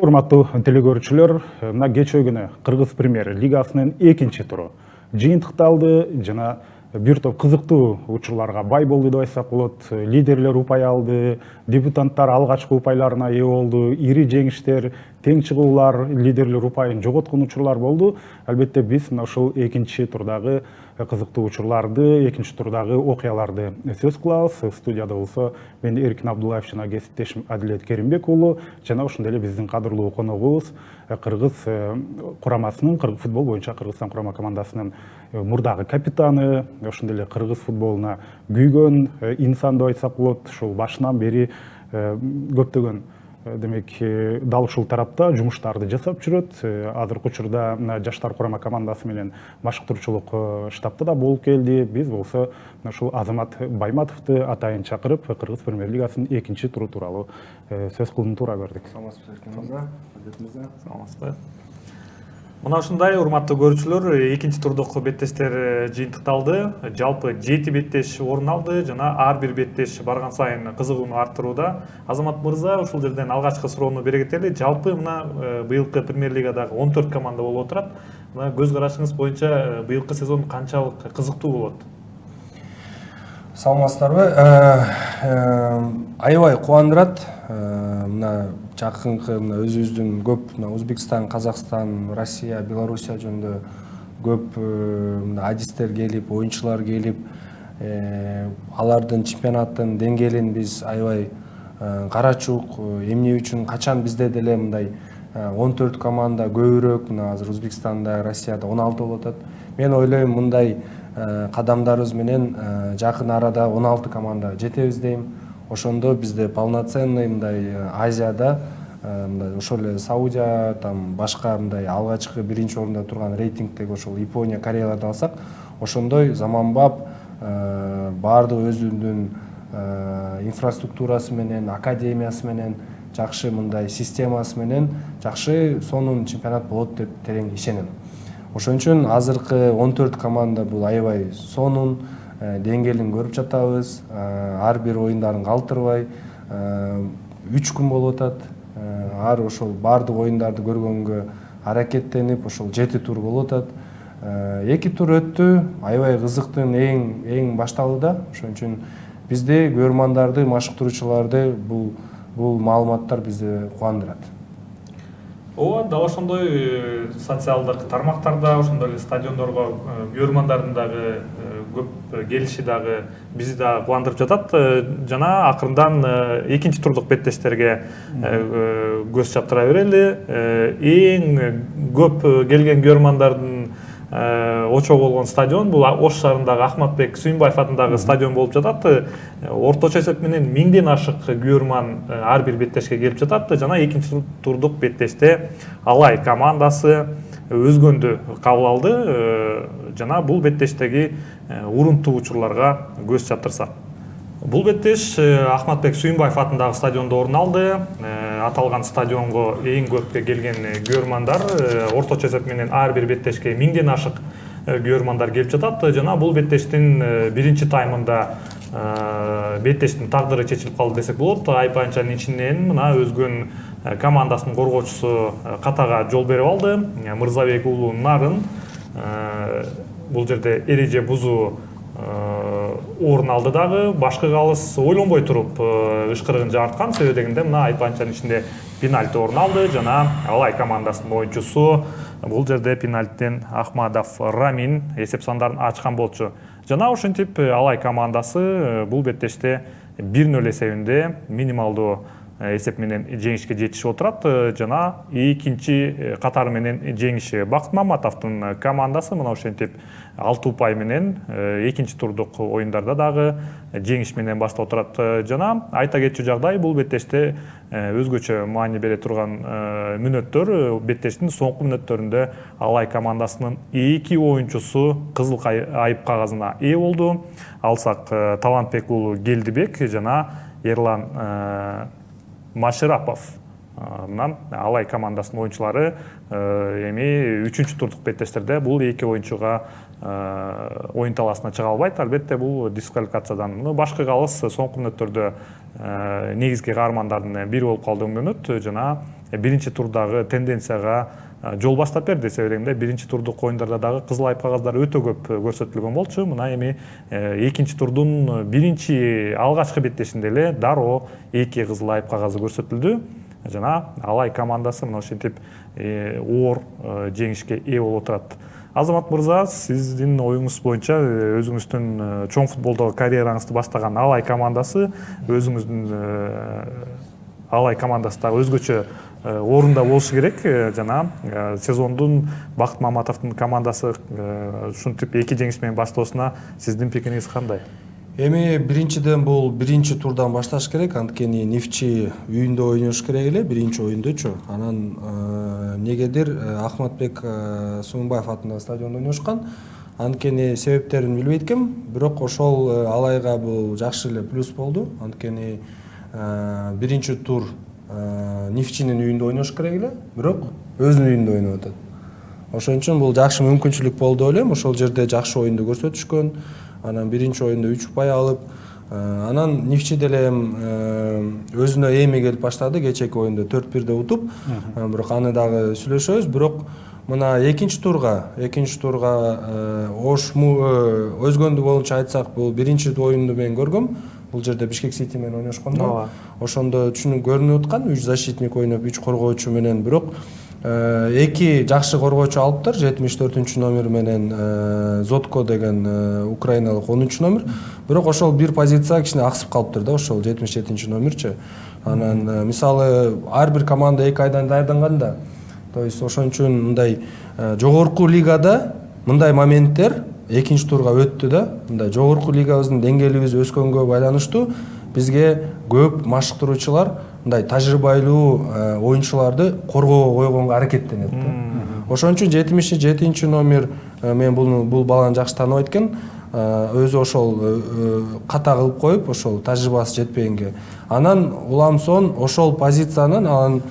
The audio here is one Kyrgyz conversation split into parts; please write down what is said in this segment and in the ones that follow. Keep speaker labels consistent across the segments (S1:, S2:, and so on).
S1: Урматтуу телекөрүүчүлөр, мына кечээ күнү Кыргыз премьер лигасынын экинчи туру жыйынтыкталды жана бир топ кызыктуу учурларга бай болду деп айтсак болот. Лидерлер упай алды, дебютанттар алгачкы упайларына ээ болду, ири жеңиштер, тең чыгуулар, лидерлер упайын жоготкон учурлар болду. Албетте биз мына ушул экинчи турдагы кызыктуу учурларды, экинчи турдагы окуяларды сөз кылабыз. Студияда болсо мен Эркин Абдуллаев жана кесиптешим Адилет Керимбек уулу жана ошондой эле биздин кадырлуу коногубуз Кыргыз курамасынын, футбол боюнча Кыргызстан курама командасынын мурдагы капитаны, ошондой эле кыргыз футболуна күйгөн инсан деп айтсак болот. Ушул башынан бери көптөгөн демек дал ушул тарапта жумуштарды жасап жүрөт. Азыркы учурда жаштар курама командасы менен машыктыруучулук штабта да болуп келди. Биз болсо ушул Азамат Байматовду атайын чакырып, Кыргыз премьер лигасынын экинчи туру тууралуу сөз кылууну туура көрдүк.
S2: Саламатсызбы Эркин мырза, Адилет мырза.
S3: Саламатсызбы. Мына ушундай урматтуу көрүүчүлөр, экинчи турдук беттештер жыйынтыкталды. Жалпы 7 беттеш орун алды жана ар бир беттеш барган сайын кызыгууну арттырууда. Азамат мырза, ушул жерден алгачкы суроону бере кетели. Жалпы мына быйылкы премьер лигадагы 14 команда болуп отурат. Мына көз карашыңыз боюнча быйылкы сезон канчалык кызыктуу болот?
S2: Саламатсыздарбы? Аябай кубандырат. Мына жакынкы өзүбүздүн көп Өзбекстан, Казакстан, Россия, Белоруссия жөнүндө көп адистер келип, оюнчулар келип, алардын чемпионаттын деңгээлин биз аябай карачук. Эмне үчүн качан бизде деле мындай 14 команда көбүрөөк, мына азыр Өзбекстанда, Россияда 16 болуп атат. Мен ойлойм мындай кадамдарыбыз менен жакын арада 16 команда жетебиз дейм. Ошондо бизде полноценный мындай Азияда мындай ошол эле Саудия, там башка мындай алгачкы биринчи орунда турган рейтингдеги ошол Япония, Кореяларды алсак, ошондой заманбап баардык өзүнүн инфраструктурасы менен, академиясы менен, жакшы мындай системасы менен жакшы сонун чемпионат болот деп терең ишенем. Ошон үчүн азыркы 14 команда бул аябай сонун деңгээлин көрүп жатабыз. Ар бир оюндарын калтырбай 3 күн болуп атат. Ар ошол баардык оюндарды көргөнгө аракеттенип, ошол 7 тур болуп атат. 2 тур өттү. Аябай кызыктын эң башталууда. Ошон үчүн бизде көрөрмандарды, машыктыруучуларды бул маалыматтар бизди кубандырат.
S3: Ооба, дал ошондой социалдык тармактарда, ошондой эле стадиондорго көрөрмандардын дагы көп келиши дагы бизди да кубандырып жатат. Жана акырындан экинчи турдук беттештерге көз чаптыра берели. Эң көп келген көрөрмандардын очогу болгон стадион бул Ош шаарындагы Ахматбек Сүйүнбаев атындагы стадион болуп жатат. Орточо эсеп менен 1000ден ашык көрөрман ар бир беттешке келип жатат. Жана экинчи турдук беттеште Алай командасы өзгөндү кабыл алды. Жана бул беттештеги урунтуу учурларга көз чаптырсак. Бул беттеш Ахматбек Сүйүнбаев атындагы стадиондо орун алды. Аталган стадионго эң көп келген көрөрмандар орточо эсеп менен ар бир беттешке 1000ден ашык көрөрмандар келип жатат. Жана бул беттештин биринчи таймында беттештин тагдыры чечилип калды десек болот. Айпанчанын ичинен мына өзгөн командасынын коргоочусу катага жол берип алды. Мырзабек уулу Нарын бул жерде эреже бузуу орун алды дагы. Башкы калыс ойлонбой туруп ышкырыгын жарткан. Себеби дегенде мына Айпанчанын ичинде пенальти орун алды жана Алай командасынын оюнчусу бул жерде пенальтиден Ахмадов Рамин эсеп сандарын ачкан болчу. Жана ошентип Алай командасы бул беттеште 1-0 эсебинде минималдуу эсеп менен жеңишке жетишип отурат. Жана экинчи катары менен жеңиши Бакыт Маматовдун командасы мына ошентип 6 упай менен экинчи турдук оюндарда дагы жеңиш менен баштап отурат. Жана айта кетчү жагдай, бул беттеште өзгөчө маани бере турган мүнөттөр, беттештин соңку мүнөттөрүндө Алай командасынын 2 оюнчусу кызыл айып кагазына ээ болду. Алсак Талантбек уулу Келдибек жана Ерлан Маширапов мынан Алай командасынын оюнчулары эми 3-чү турдук беттештерде бул 2 оюнчуга оюн таласына чыга албайт. Албетте бул дисквалификациядан. Башкы калыс соңку мүнөттөрдө негизги каармандардын бири болуп калды мүнөт жана биринчи турдагы тенденцияга жол баштап берди. Себебинде биринчи турдук оюндарда дагы кызыл айып кагаздар өтө көп көрсөтүлгөн болчу. Мына эми экинчи турдун биринчи алгачкы беттешинде эле дароо 2 кызыл айып кагазы көрсөтүлдү. Жана Алай командасы мына ошентип оор жеңишке ээ болуп отурат. Азамат мырза, сиздин оюңуз боюнча өзүңүздүн чоң футболдогу карьераңызды баштаган Алай командасы өзүңүздүн Алай командасы дагы өзгөчө орунда болушу керек. Жана сезондун Бакыт Маматовдун командасы ушинтип 2 жеңиш менен баштоосуна сиздин пикириңиз кандай?
S2: Эми биринчиден бул биринчи турдан башташ керек, анткени Нефчи үйүндө ойнош керек эле, биринчи оюндочу. Анан негедир Ахматбек Сууңбаев атындагы стадиондо ойношкан. Анткени себептерин билбейт экенмин, бирок ошол Алайга бул жакшы эле плюс болду. Анткени биринчи тур Нефчинин үйүндө ойнош керек эле, бирок өзүнүн үйүндө ойноп атат. Ошон үчүн бул жакшы мүмкүнчүлүк болду ойлойм. Ошол жерде жакшы оюнду көрсөтүшкөн. Анан биринчи оюнда 3 упай алып, анан Нефчи деле өзүнө эми келип баштады. Кечээки оюнда 4-1 утуп, бирок аны дагы сүйлөшөбүз. Бирок мына экинчи турга өзгөндү боюнча айтсак, бул биринчи оюнду мен көргөм. Бул жерде Бишкек Сити менен ойношкондо. Ошондо түшүнүп көрүнүп аткан 3 защитник ойноп, 3 коргоочу менен, бирок 2 жакшы коргоочу алыптыр. 74 номер менен Зотко деген украиналык 10 номер. Бирок ошол бир позиция кичине аксып калыптыр да, ошол 77 номерчи. Анан мисалы ар бир команда 2 айдан даярданган да. То есть ошон үчүн мындай жогорку лигада мындай моменттер экинчи турга өттү да. Мындай жогорку лигабыздын деңгээлибиз өскөнгө байланыштуу бизге көп машыктыруучулар мындай тажрыйбалуу оюнчуларды коргоого койгонго аракеттенет да. Ошон үчүн 77 номер мен бул баланы жакшы тааныбайт экен. Өзү ошол ката кылып коюп, ошол тажрыйбасы жетпегенге. Анан уламсон ошол позициянын анан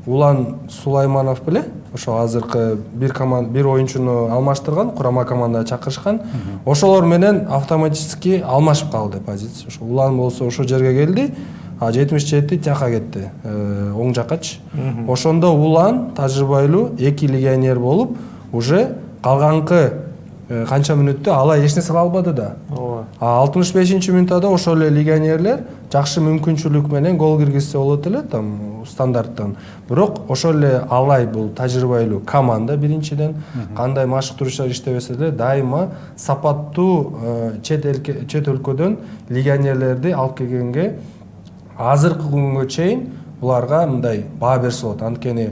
S2: Улан Сулайманов беле, ошо азыркы бир оюнчуну алмаштырган, курама командага чакырышкан. Ошолор менен автоматически алмашып калды позиция. Ошо Улан болсо ошо жерге келди, а 77 тияка кетти, оң жакачы. Ошондо Улан тажрыйбалуу 2 легионер болуп, уже калганкы канча мүнөттө Алай эч нерсе кыла албады да. 65-мүнөттө ошол эле легионерлер жакшы мүмкүнчүлүк менен гол киргизсе болот эле, там стандарттан. Бирок ошол эле Алай бул тажрыйбалуу команда биринчиден, кандай машыктыруучулар иштебесе деле дайыма сапаттуу чет өлкөдөн легионерлерди алып келгенге азыркы күнгө чейин буларга мындай баа берсе болот. Анткени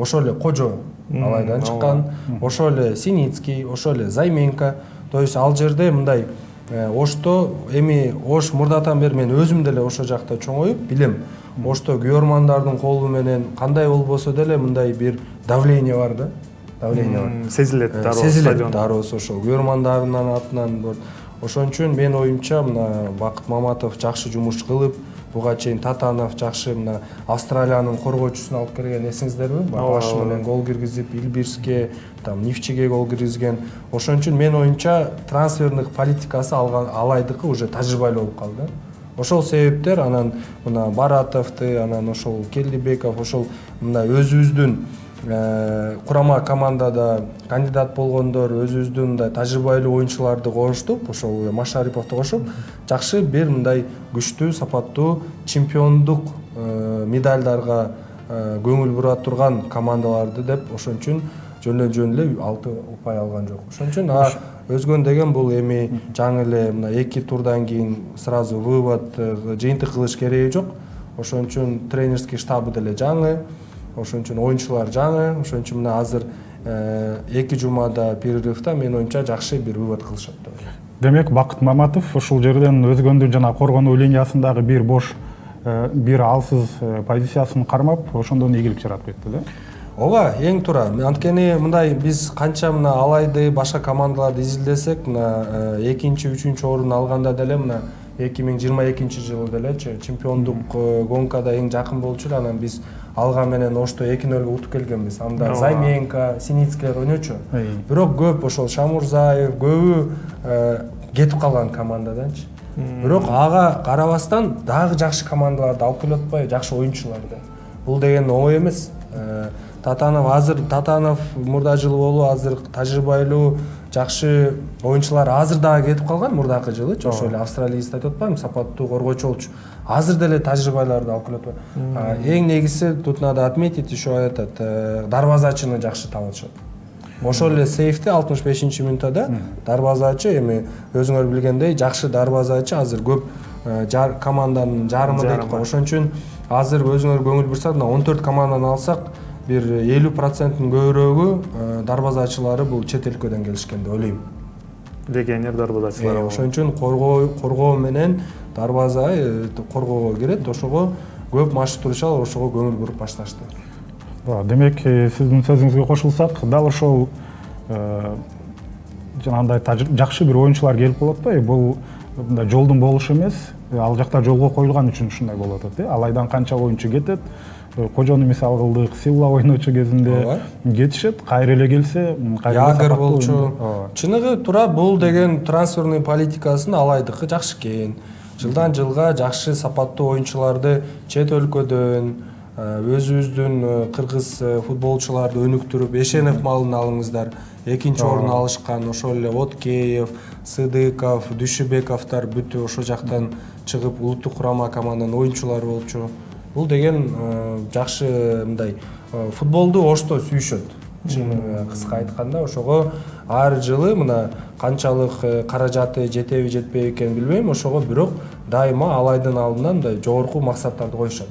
S2: ошол эле Кожо Алайдан чыккан, ошол эле Синицкий, ошол эле Займенко. То есть ал жерде мындай Ошто эми Ош мурдатан бери мен өзүм деле ошо жакта чоңоюп билем. Ошто күйөрмандардын колу менен кандай болбосо деле мындай бир давление бар да. Давление бар.
S3: Сезилет дароо.
S2: Сезилет дароо ошол күйөрмандардын атынан. Ошон үчүн мен оюмча мына Бакыт Маматов жакшы жумуш кылып, буга чейин Татанов жакшы мына Австралиянын коргоочусун алып келген, эсиңиздерби? Баш менен гол киргизип, Илбирске, там Нефчиге гол киргизген. Ошон үчүн мен оюмча трансфердик политикасы Алайдыкы уже тажрыйбалуу болуп калды. Ошол себептер анан мына Баратовду, анан ошол Келдибеков, ошол мына өзүбүздүн курама командада кандидат болгондор, өзүбүздүн мындай тажрыйбалуу оюнчуларды коштуп, ошол Машариповду кошуп, жакшы бир мындай күчтүү, сапаттуу чемпиондук медальдарга көңүл бура турган командаларды деп, ошон үчүн жөн эле 6 упай алган жок. Ошон үчүн өзгөн деген бул эми жаңы эле мына 2 турдан кийин сразу вывод, жыйынтык кылыш кереги жок. Ошон үчүн тренерский штабы деле жаңы. Ошон үчүн оюнчулар жаңы, ошон үчүн мына азыр 2 жумада перерывда мен оюмча жакшы бир вывод кылышат деп ойлойм.
S1: Демек Бакыт Маматов ушул жерден өзгөндүн жана коргонуу линиясындагы бир бош, бир алсыз позициясын кармап, ошондон ийгилик жаратып кетти да.
S2: Ооба, эң туура. Анткени мындай биз канча мына Алайды башка командаларды изилдесек, мына 2-3 орун алганда деле мына 2022-жылы делечи чемпиондук гонкада эң жакын болчу, анан биз алган менен Ошто 2-0 утуп келгенбиз. Анда Займенко, Синицкилер ойночу. Бирок көп ошол Шамурзаев көбү кетип калган командаданчы. Бирок ага карабастан дагы жакшы командаларды алып келип атпайбы, жакшы оюнчуларды. Бул деген оңой эмес. Татанов мурда жылы болуп азыр тажрыйбалуу жакшы оюнчулар азыр дагы кетип калган, мурдакы жылычы ошо эле австралиец айтып атпаймынбы, сапаттуу коргоочу болчу. Азыр деле тажрыйбаларды алып келип атпайбы. Эң негизги тут надо отметить еще этот дарбазачыны жакшы таап атышат. Ошол эле сейфте 65-мүнөттө дарбазачы, эми өзүңөр билгендей, жакшы дарбазачы азыр көп команданын жарымы дейт го. Ошон үчүн азыр өзүңөр көңүл бурсак, 14 команданы алсак, бир 50%-ын көбүрөгү дарбазачылары бул чет өлкөдөн келишкен деп ойлойм.
S3: Легионер дарбазачылар.
S2: Ошон үчүн коргоо менен дарбаза коргоого кирет. Ошого көп маштурушал, ошого көңүл буруп башташты.
S1: Демек, сиздин сөзүңүзгө кошулсак, дал ошол жанагындай жакшы бир оюнчулар келип болуп атпайбы? Бул жолдун болушу эмес, ал жакта жолго коюлган үчүн ушундай болуп атат. Алайдан канча оюнчу кетет, Кожону мисал кылдык, Силла ойночу кезинде кетишет, кайра эле келсе,
S2: Ягер болчу. Чыныгы туура бул деген трансферный политикасын алайдыкы жакшы экен. Жылдан жылга жакшы сапаттуу оюнчуларды чет өлкөдөн, өзүбүздүн кыргыз футболчуларды өнүктүрүп, Эшенов малын алыңыздар. Экинчи орун алышкан, ошол эле Откеев, Сыдыков, Дүйшүбековдор бүтү ошо жактан чыгып улуттук курама команданын оюнчулары болчу. Бул деген жакшы мындай футболду ошто сүйүшөт. Кыска айтканда, ошого ар жылы мына канчалык каражаты жетеби жетпейби экенин билбейм, ошого бирок дайыма алайдын алдынан мындай жогорку максаттарды коюшат.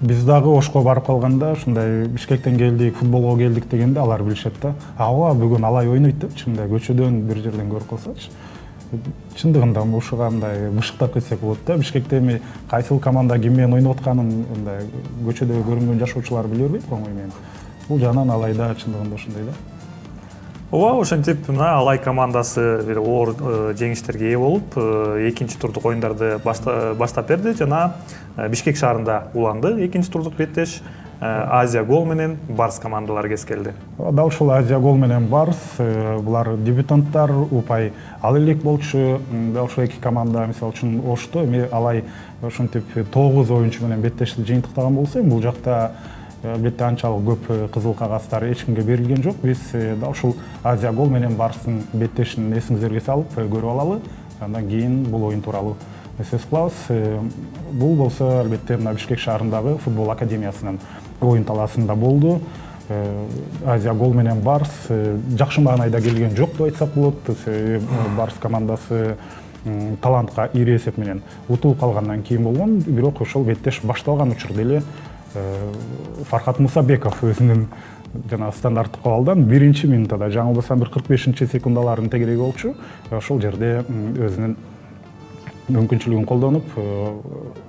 S1: Биз дагы Ошко барып калганда, ушундай Бишкектен келдик, футболго келдик дегенде алар билишет да. Ооба, бүгүн Алай ойнойт депчи, мындай көчөдөн бир жерден көрүп калсачы. Чындыгында ушуга мындай бышыктап кетсек болот да. Бишкекте эми кайсыл команда ким менен ойноп атканын мындай көчөдө көрүнгөн жашоочулар биле бербейт оңой менен. Бул жагынан Алайда чындыгында ошондой да.
S3: Ооба, ошентип мына Алай командасы бир оор жеңиштерге ээ болуп, экинчи турдук оюндарды баштап берди жана Бишкек шаарында уланды. Экинчи турдук беттеш Азия Гол менен Барс командалары кескелди.
S1: Дал ушул Азия Гол менен Барс, булар дебютанттар, упай ал элек болчу. Дал ушул эки команда мисалы үчүн Ошто эми Алай ошентип 9 оюнчу менен беттешти жыйынтыктаган болсо, бул жакта бетте анчалык көп кызыл кагаздар эч кимге берилген жок. Биз дал ушул Азия Гол менен Барстын беттешин эсиңиздерге салып көрүп алалы. Андан кийин бул оюн тууралуу сөз кылабыз. Бул болсо албетте мына Бишкек шаарындагы футбол академиясынын оюн талаасында болду. Азия Гол менен Барс жакшы маанайда келген жок деп айтсак болот. Барс командасы талантка ири эсеп менен утулуп калгандан кийин болгон, бирок ошол беттеш башталган учурда эле Фархат Мусабеков өзүнүн жана стандарттык абалдан биринчи минутада, жаңылбасам бир 45-секундалардын тегереги болчу. Ошол жерде өзүнүн мүмкүнчүлүгүн колдонуп,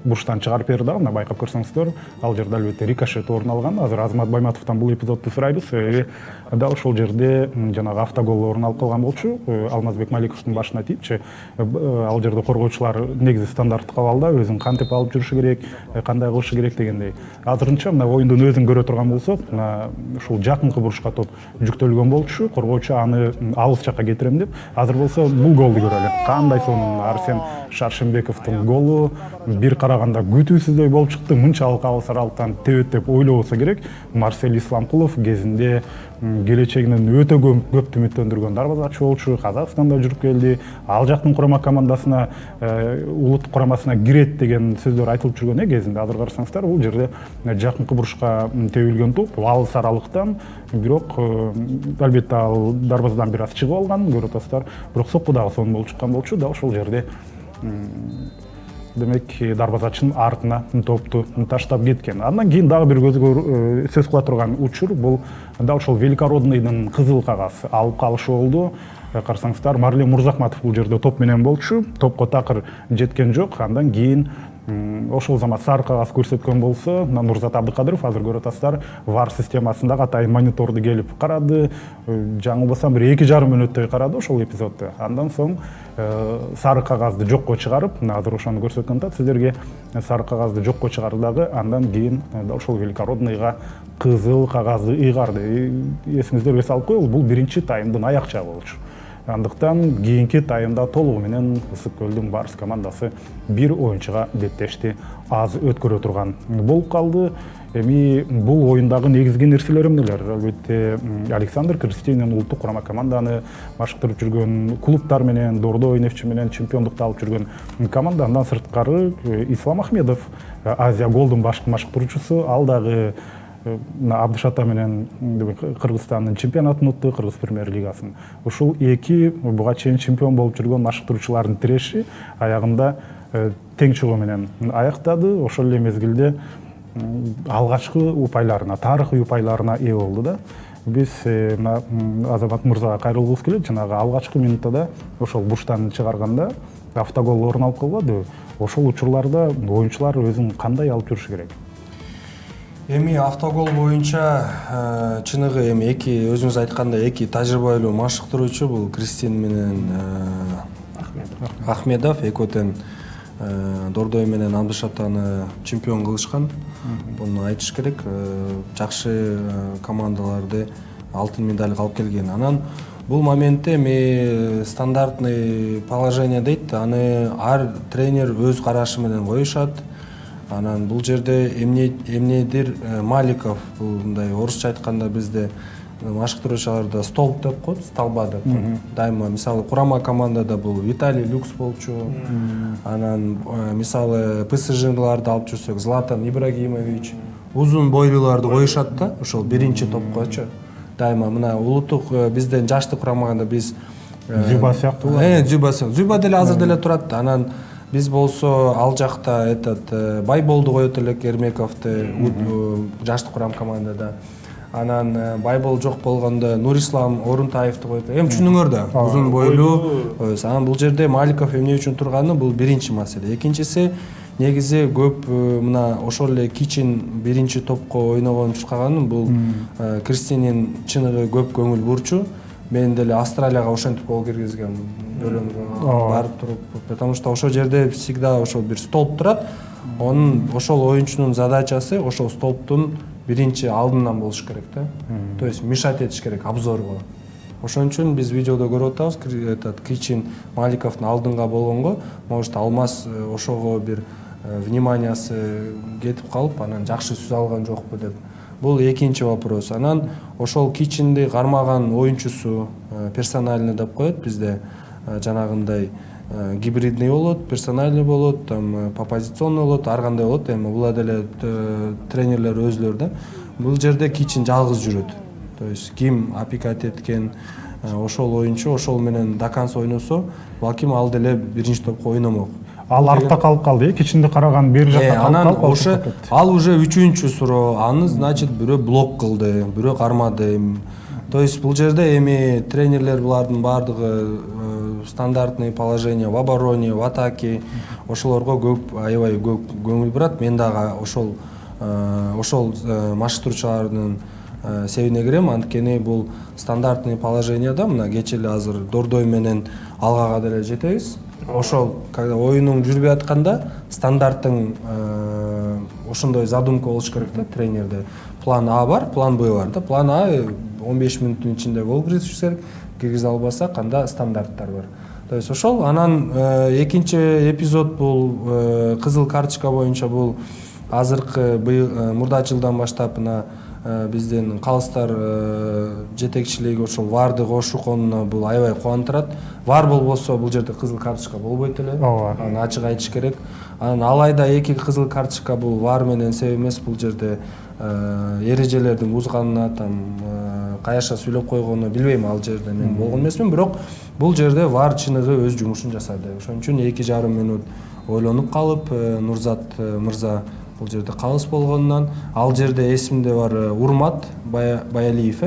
S1: бурчтан чыгарып берди. Мына байкап көрсөңүздөр, ал жерде албетте рикошет орун алган. Азыр Азамат Байматовдон бул эпизодду сурайбыз. Дал ошол жерде жанагы автогол орун алып калган болчу. Алмазбек Маликовдун башына тийипчи. Ал жерде коргоочулар негизи стандарттык абалда өзүн кантип алып жүрүшү керек, кандай кылышы керек дегендей. Азырынча мына оюндун өзүн көрө турган болсок, мына ушул жакынкы бурчка топ жүктөлгөн болчу. Коргоочу аны алыс жакка кетирем деп. Азыр болсо бул голду көрөлү. Кандай сонун Арсен Шаршенбековдун голу бир караганда күтүүсүздөй болуп чыкты. Мынчалык алыс аралыктан тебет деп ойлобосо керек. Марсель Исламкулов кезинде келечегинен өтө көп үмүттөндүргөн дарбазачы болчу. Казакстанда жүрүп келди. Ал жактын курама командасына, улуттук курамасына кирет деген сөздөр айтылып жүргөн кезинде. Азыр карасаңыздар, бул жерде жакынкы бурчка тебилген топ алыс аралыктан, бирок албетте ал дарбазадан бир аз чыгып алган, көрүп атасыздар. Бирок соппу дагы сонун болуп чыккан болчу. Да ошол жерде демек дарбазачынын артына топту таштап кеткен. Андан кийин дагы бир көзгө сөз кыла турган учур, бул да ошол Великородныйдын кызыл кагаз алып калышы болду. Карасаңыздар, Марлен Мурзахматов бул жерде топ менен болчу. Топко такыр жеткен жок. Андан кийин ошол замат сары кагаз көрсөткөн болсо, Нурзат Абдыкадыров азыр көрүп атасыздар, VAR системасында катай мониторду келип карады. Жаңылбасам бир 2,5 мүнөттөй карады ошол эпизодду. Андан соң сары кагазды жокко чыгарып, азыр ошону көрсөткөн да сиздерге, сары кагазды жокко чыгарды дагы. Андан кийин ошол Великородныйга кызыл кагазды ыйгарды. Эсиңиздерге салып коелу, бул биринчи таймдын аяк жагы болчу. Андыктан кийинки тайымда толугу менен Ысык Көлдүн Барыс командасы бир оюнчуга беттешти аз өткөрө турган болуп калды. Эми бул оюндагы негизги нерселер эмнелер? Албетте Александр Кристинин улуттук курама команданы машыктырып жүргөн, клубтар менен Дордо ойнефчи менен чемпиондукту алып жүргөн команда. Андан сырткары Ислам Ахмедов, Азия Голдун башкы машыктыруучусу, ал дагы Абдышата менен Кыргызстандын чемпионатын утту, Кыргыз премьер-лигасын. Ушул эки буга чейин чемпион болуп жүргөн машыктыруучулардын тиреши аягында тең чыгуу менен аяктады. Ошол эле мезгилде алгачкы упайларына, тарыхый упайларына ээ болду да. Биз Азамат мырзага кайрылгыбыз келет. Жанагы алгачкы минуттада ошол буштан чыгарганда автогол орун алып калбады. Ошол учурларда оюнчулар өзүн кандай алып жүрүшү керек?
S2: Эми автогол боюнча чыныгы эми эки өзүңүз айткандай эки тажрыйбалуу машыктыруучу бул Кристин менен Ахмедов экөө тең Дордой менен Абдышатаны чемпион кылышкан. Буну айтыш керек. Жакшы командаларды алтын медальга алып келген. Анан бул моментте эми стандартный положение дейт. Аны ар тренер өз карашы менен коюшат. Анан бул жерде эмнедир Маликов, бул мындай орусча айтканда бизде машыктыруучуларда столб деп коет, столба деп коет. Дайыма мисалы курама командада бул Виталий Люкс болчу. Анан мисалы ПСЖларды алып жүрсөк Златан Ибрагимович, узун бойлууларды коюшат да, ошол биринчи топкочу. Дайыма мына улуттук бизден жашты курамаганда биз
S1: Зюба сыяктуу.
S2: Зюба деле азыр деле турат. Анан биз болсо ал жакта Байболду коет элек, Эрмековду жашты курам командада. Анан Байбол жок болгондо Нурислам Орунтаевди коет. Эми түшүнүңөр да, узун бойлуу. Анан бул жерде Маликов эмне үчүн турганы бул биринчи маселе. Экинчиси негизи көп мына ошол эле кичин биринчи топко ойногон чуркаганын бул Кристинин чыныгы көп көңүл бурчу. Мен деле Австралияга ошентип гол киргизгем, барып туруп, потому что ошол жерде всегда ошол бир столб турат. Ошол оюнчунун задачасы ошол столбтун биринчи алдынан болуш керек да. То есть мешать этиш керек обзорго. Ошон үчүн биз видеодо көрүп атабыз, Кичин Маликовдун алдынга болгонго, может Алмаз ошого бир вниманиясы кетип калып, анан жакшы сүз алган жокпу деп. Бул экинчи вопрос. Анан ошол Кичинди кармаган оюнчусу персональный деп коет бизде, жанагындай гибридный болот, персональный болот, там попозиционный болот, ар кандай болот. Эми була деле тренерлер өзлөр да. Бул жерде Кичин жалгыз жүрөт. То есть ким апикат эткен ошол оюнчу ошол менен до конца ойносо, балким ал деле биринчи топко ойномок.
S1: Ал артта калып калды, Кичинди караган бир жакка калып калды.
S2: Ал уже үчүнчү суроо. Аны значит бирөө блок кылды, бирөө кармады. То есть бул жерде эми тренерлер булардын баардыгы стандартный положение в обороне, в атаке, ошолорго көп аябай көп көңүл бурат. Мен дагы ошол машыктыруучулардын себине кирем, анткени бул стандартный положенияда мына кече эле азыр Дордой менен алгага деле жетебиз. Ошол когда оюнуң жүрбөй атканда стандарттын ошондой задумка болуш керек да тренерде. План А бар, план Б бар да. План А 15 мүнөттүн ичинде гол киргизиш керек, киргизе албасак анда стандарттар бар. То есть ошол анан экинчи эпизод бул кызыл карточка боюнча бул азыркы мурда жылдан баштап мына биздин калыстар жетекчилиги ошол варды кошуконуна бул аябай кубандырат. Вар болбосо бул жерде кызыл карточка болбойт эле. Аны ачык айтыш керек. Анан алайда эки кызыл карточка бул вар менен себеп эмес, бул жерде эрежелердин бузганына, там каяша сүйлөп койгону билбейм, ал жерде мен болгон эмесмин, бирок бул жерде вар чыныгы өз жумушун жасады. Ошон үчүн 2,5 мүнөт ойлонуп калып, Нурзат мырза бул жерде калыс болгондон, ал жерде эсимде бар Урмат Баялиев,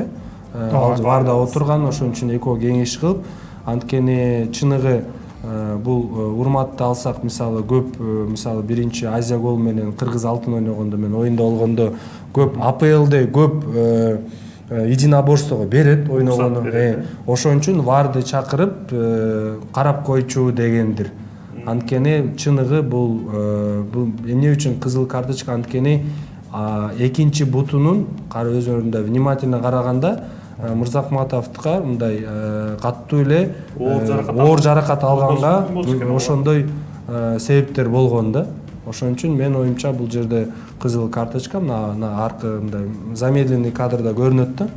S2: ал варда отурган, ошон үчүн экөө кеңеш кылып, анткени чыныгы бул Урматты алсак, мисалы көп, мисалы биринчи Азия гол менен Кыргыз алтын ойногондо, мен оюнда болгондо көп АПЛде көп единоборствого берет ойногону. Ошон үчүн варды чакырып карап койчу дегендир. Анткени чыныгы бул эмне үчүн кызыл карточка, анткени экинчи бутунун өзүнүндө внимательно караганда Мырзахматовдука мындай катуу эле
S3: оор
S2: жаракат алганга
S3: болушу керек.
S2: ошондой себептер болгон да. Ошон үчүн менин оюмча бул жерде кызыл карточка мына аркы мындай замедленный кадрда көрүнөт да.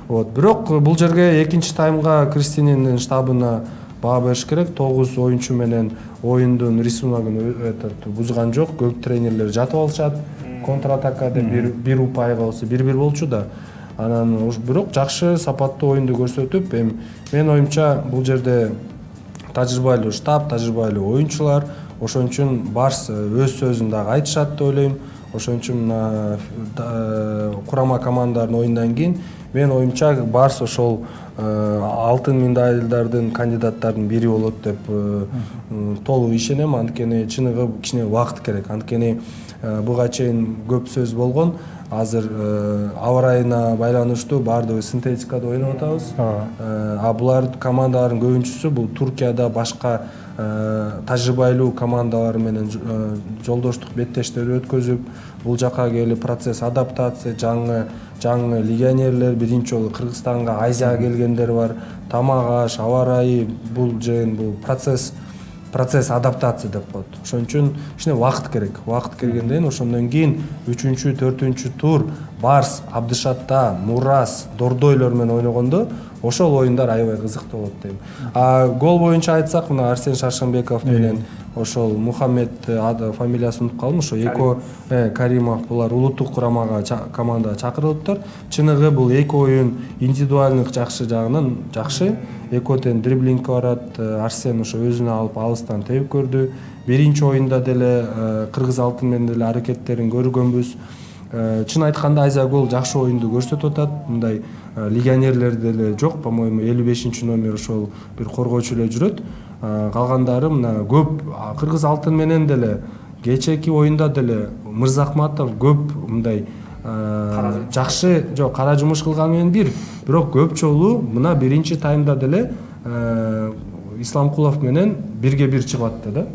S2: Вот. Бирок бул жерге экинчи таймга Кристининин штабына баа бериш керек. 9 оюнчу менен оюндун рисуногун бузган жок. Көп тренерлер жатып алышат. Контратакада бир упайга болсо 1-1 болчу да. Анан бирок жакшы сапаттуу оюнду көрсөтүп, эми менин оюмча бул жерде тажрыйбалуу штаб, тажрыйбалуу оюнчулар, ошон үчүн Барс өз сөзүн дагы айтышат деп ойлойм. Ошон үчүн курама командалардын оюндан кийин менин оюмча Барс ошол алтын медалдардын кандидаттарынын бири болот деп толук ишенем. Анткени чыныгы кичине убакыт керек. Анткени буга чейин көп сөз болгон. Азыр аба ырайына байланыштуу баардыгы синтетикада ойноп атабыз. Булар командалардын көбүнчүсү бул Туркияда башка тажрыйбалуу командалар менен жолдоштук беттештер өткөзүп, бул жака келип процесс адаптация, жаңы легионерлер, биринчи жолу Кыргызстанга, Азияга келгендер бар. Тамак аш, аба ырайы бул процесс адаптация деп коет. Ошон үчүн кичине убакыт керек. Убакыт келгенден ошондон кийин 3-4 тур Барс, Абдышатта, Мурас, Дордойлор менен ойногондо ошол оюндар аябай кызыктуу болот дейм. Гол боюнча айтсак, мына Арсен Шаршенбеков менен ошол Мухаммед фамилиясын унутуп калдым, ошо Эко Каримов булар улуттук курамага командага чакырылыптыр. Чыныгы бул эки оюн индивидуалдык жакшы жагынан жакшы. Экотен дриблингке барат, Арсен ошо өзүнө алып алыстан тебип көрдү. Биринчи оюнда деле Кыргыз алтын менен деле аракеттерин көргөнбүз. Чын айтканда Азия гол жакшы оюнду көрсөтүп атат. Мындай легионерлер деле жок, по-моему 55 номер ошол бир коргоочу эле жүрөт. Калгандары мына көп Кыргыз алтын менен деле кечээки оюнда деле Мырзахматов көп мындай жакшы кара жумуш кылган менен бирок көп жолу мына биринчи таймда деле Исламкулов менен 1-1 чыгып атты да.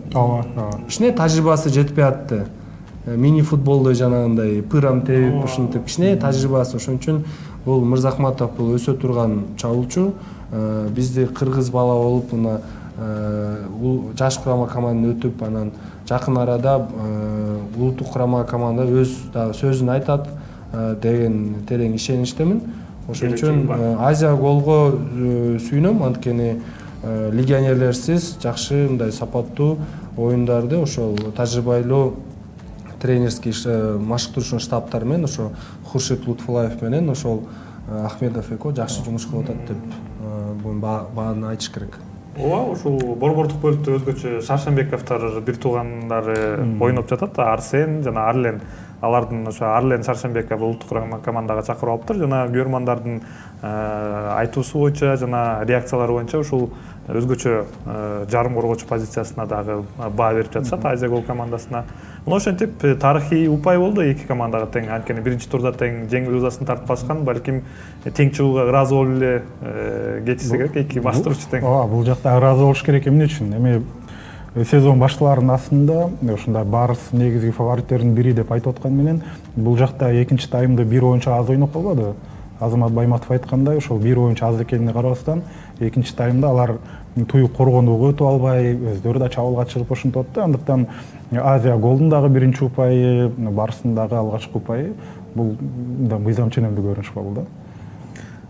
S2: Кичине тажрыйбасы жетпей атты. Мини футболдой жанагындай пырам тебип, ушинтип кичине тажрыйбасы. Ошон үчүн бул Мырзахматов бул өсө турган чабуулчу. Бизди кыргыз бала болуп мына жаш курама команданы өтүп, анан жакын арада улуттук курама команда өз сөзүн айтат деген терең ишеничтемин. Ошон үчүн Азия голго сүйүнөм, анткени легионерлерсиз жакшы мындай сапаттуу оюндарды ошол тажрыйбалуу тренерский машыктыруучу штабтар менен ошо Хуршит Лутфулаев менен ошол Ахмедов Эко жакшы жумуш кылып атат деп бааны айтыш керек.
S3: Ооба, ушул борбордук бөлүктө өзгөчө Шаршенбековдор бир туугандары ойноп жатат. Арсен жана Арлен. Алардын ошо Арлен Шаршенбеков улуттук командага чакырып алыптыр. Жана көрөрмандардын айтуусу боюнча жана реакциялары боюнча ушул өзгөчө жарым коргоочу позициясына дагы баа берип жатышат Азия гол командасына. Мына ошентип тарыхый упай болду эки командага тең. Анткени биринчи турда тең жеңил узасын тартып алышкан, балким тең чыгууга ыраазы болуп эле кетишсе керек эки баштыруучу тең.
S1: Бул жакта ыраазы болуш керек эмне үчүн? Эми сезон башталарынын астында ушундай Барс негизги фавориттердин бири деп айтып аткан менен бул жакта экинчи таймда бир оюнчу аз ойноп калбады. Азамат Байматов айткандай, ошол бир оюнчу аз экенине карабастан экинчи таймда алар туюк коргоонууга өтүп албай, өздөрү да чабуулга чыгып ошентип атты. Андыктан Азия голдун дагы биринчи упайы, Барстын дагы алгачкы упайы бул мыйзам ченемдүү көрүнүш болду да.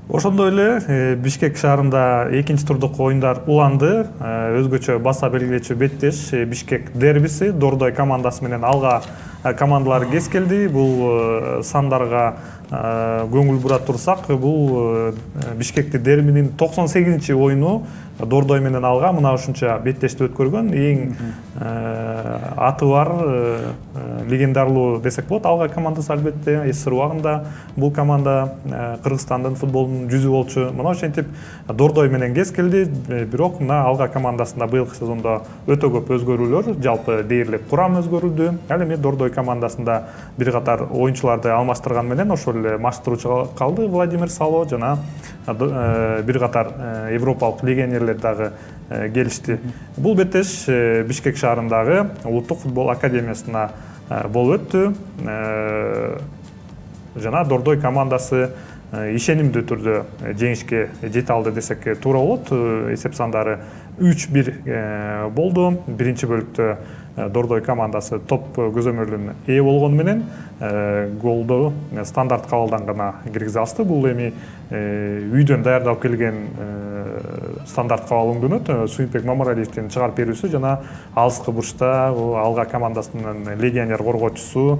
S3: Ошондой эле Бишкек шаарында экинчи турдук оюндар уланды. Өзгөчө баса белгилечү беттеш Бишкек дербиси Дордой командасы менен алга командалар кез келди. Бул сандарга көңүл бура турсак, бул Бишкекти дербинин 98-чи оюну Дордой менен алга мына ушунча беттешти өткөргөн. Эң аты бар легендарлуу десек болот. Алга командасы албетте СССР убагында бул команда Кыргызстандын футболунун жүзү болчу. Мына ошентип Дордой менен кез келди. Бирок мына алга командасында быйылкы сезондо өтө көп өзгөрүүлөр, жалпы дээрлик курам өзгөрүлдү. Ал эми Дордой командасында бир катар оюнчуларды алмаштырган менен ошол эле машыктыруучу калды Владимир Сало жана бир катар европалык легионерлер дагы келишти. Бул беттеш Бишкек шаарындагы улуттук футбол академиясына болуп өттү. Жана Дордой командасы ишенимдүү түрдө жеңишке жете алды десек туура болот. Эсеп сандары 3-1 болду. Биринчи бөлүктө Дордой командасы топ көзөмөлүнө ээ болгону менен голду стандарт кабалдан гана киргизе алышты. Бул эми үйдөн даярдалып келген стандарт кабал өңдөнөт. Суйынбек Мамаралиевдин чыгарып берүүсү жана алыскы бурчта Алга командасынын легионер коргоочусу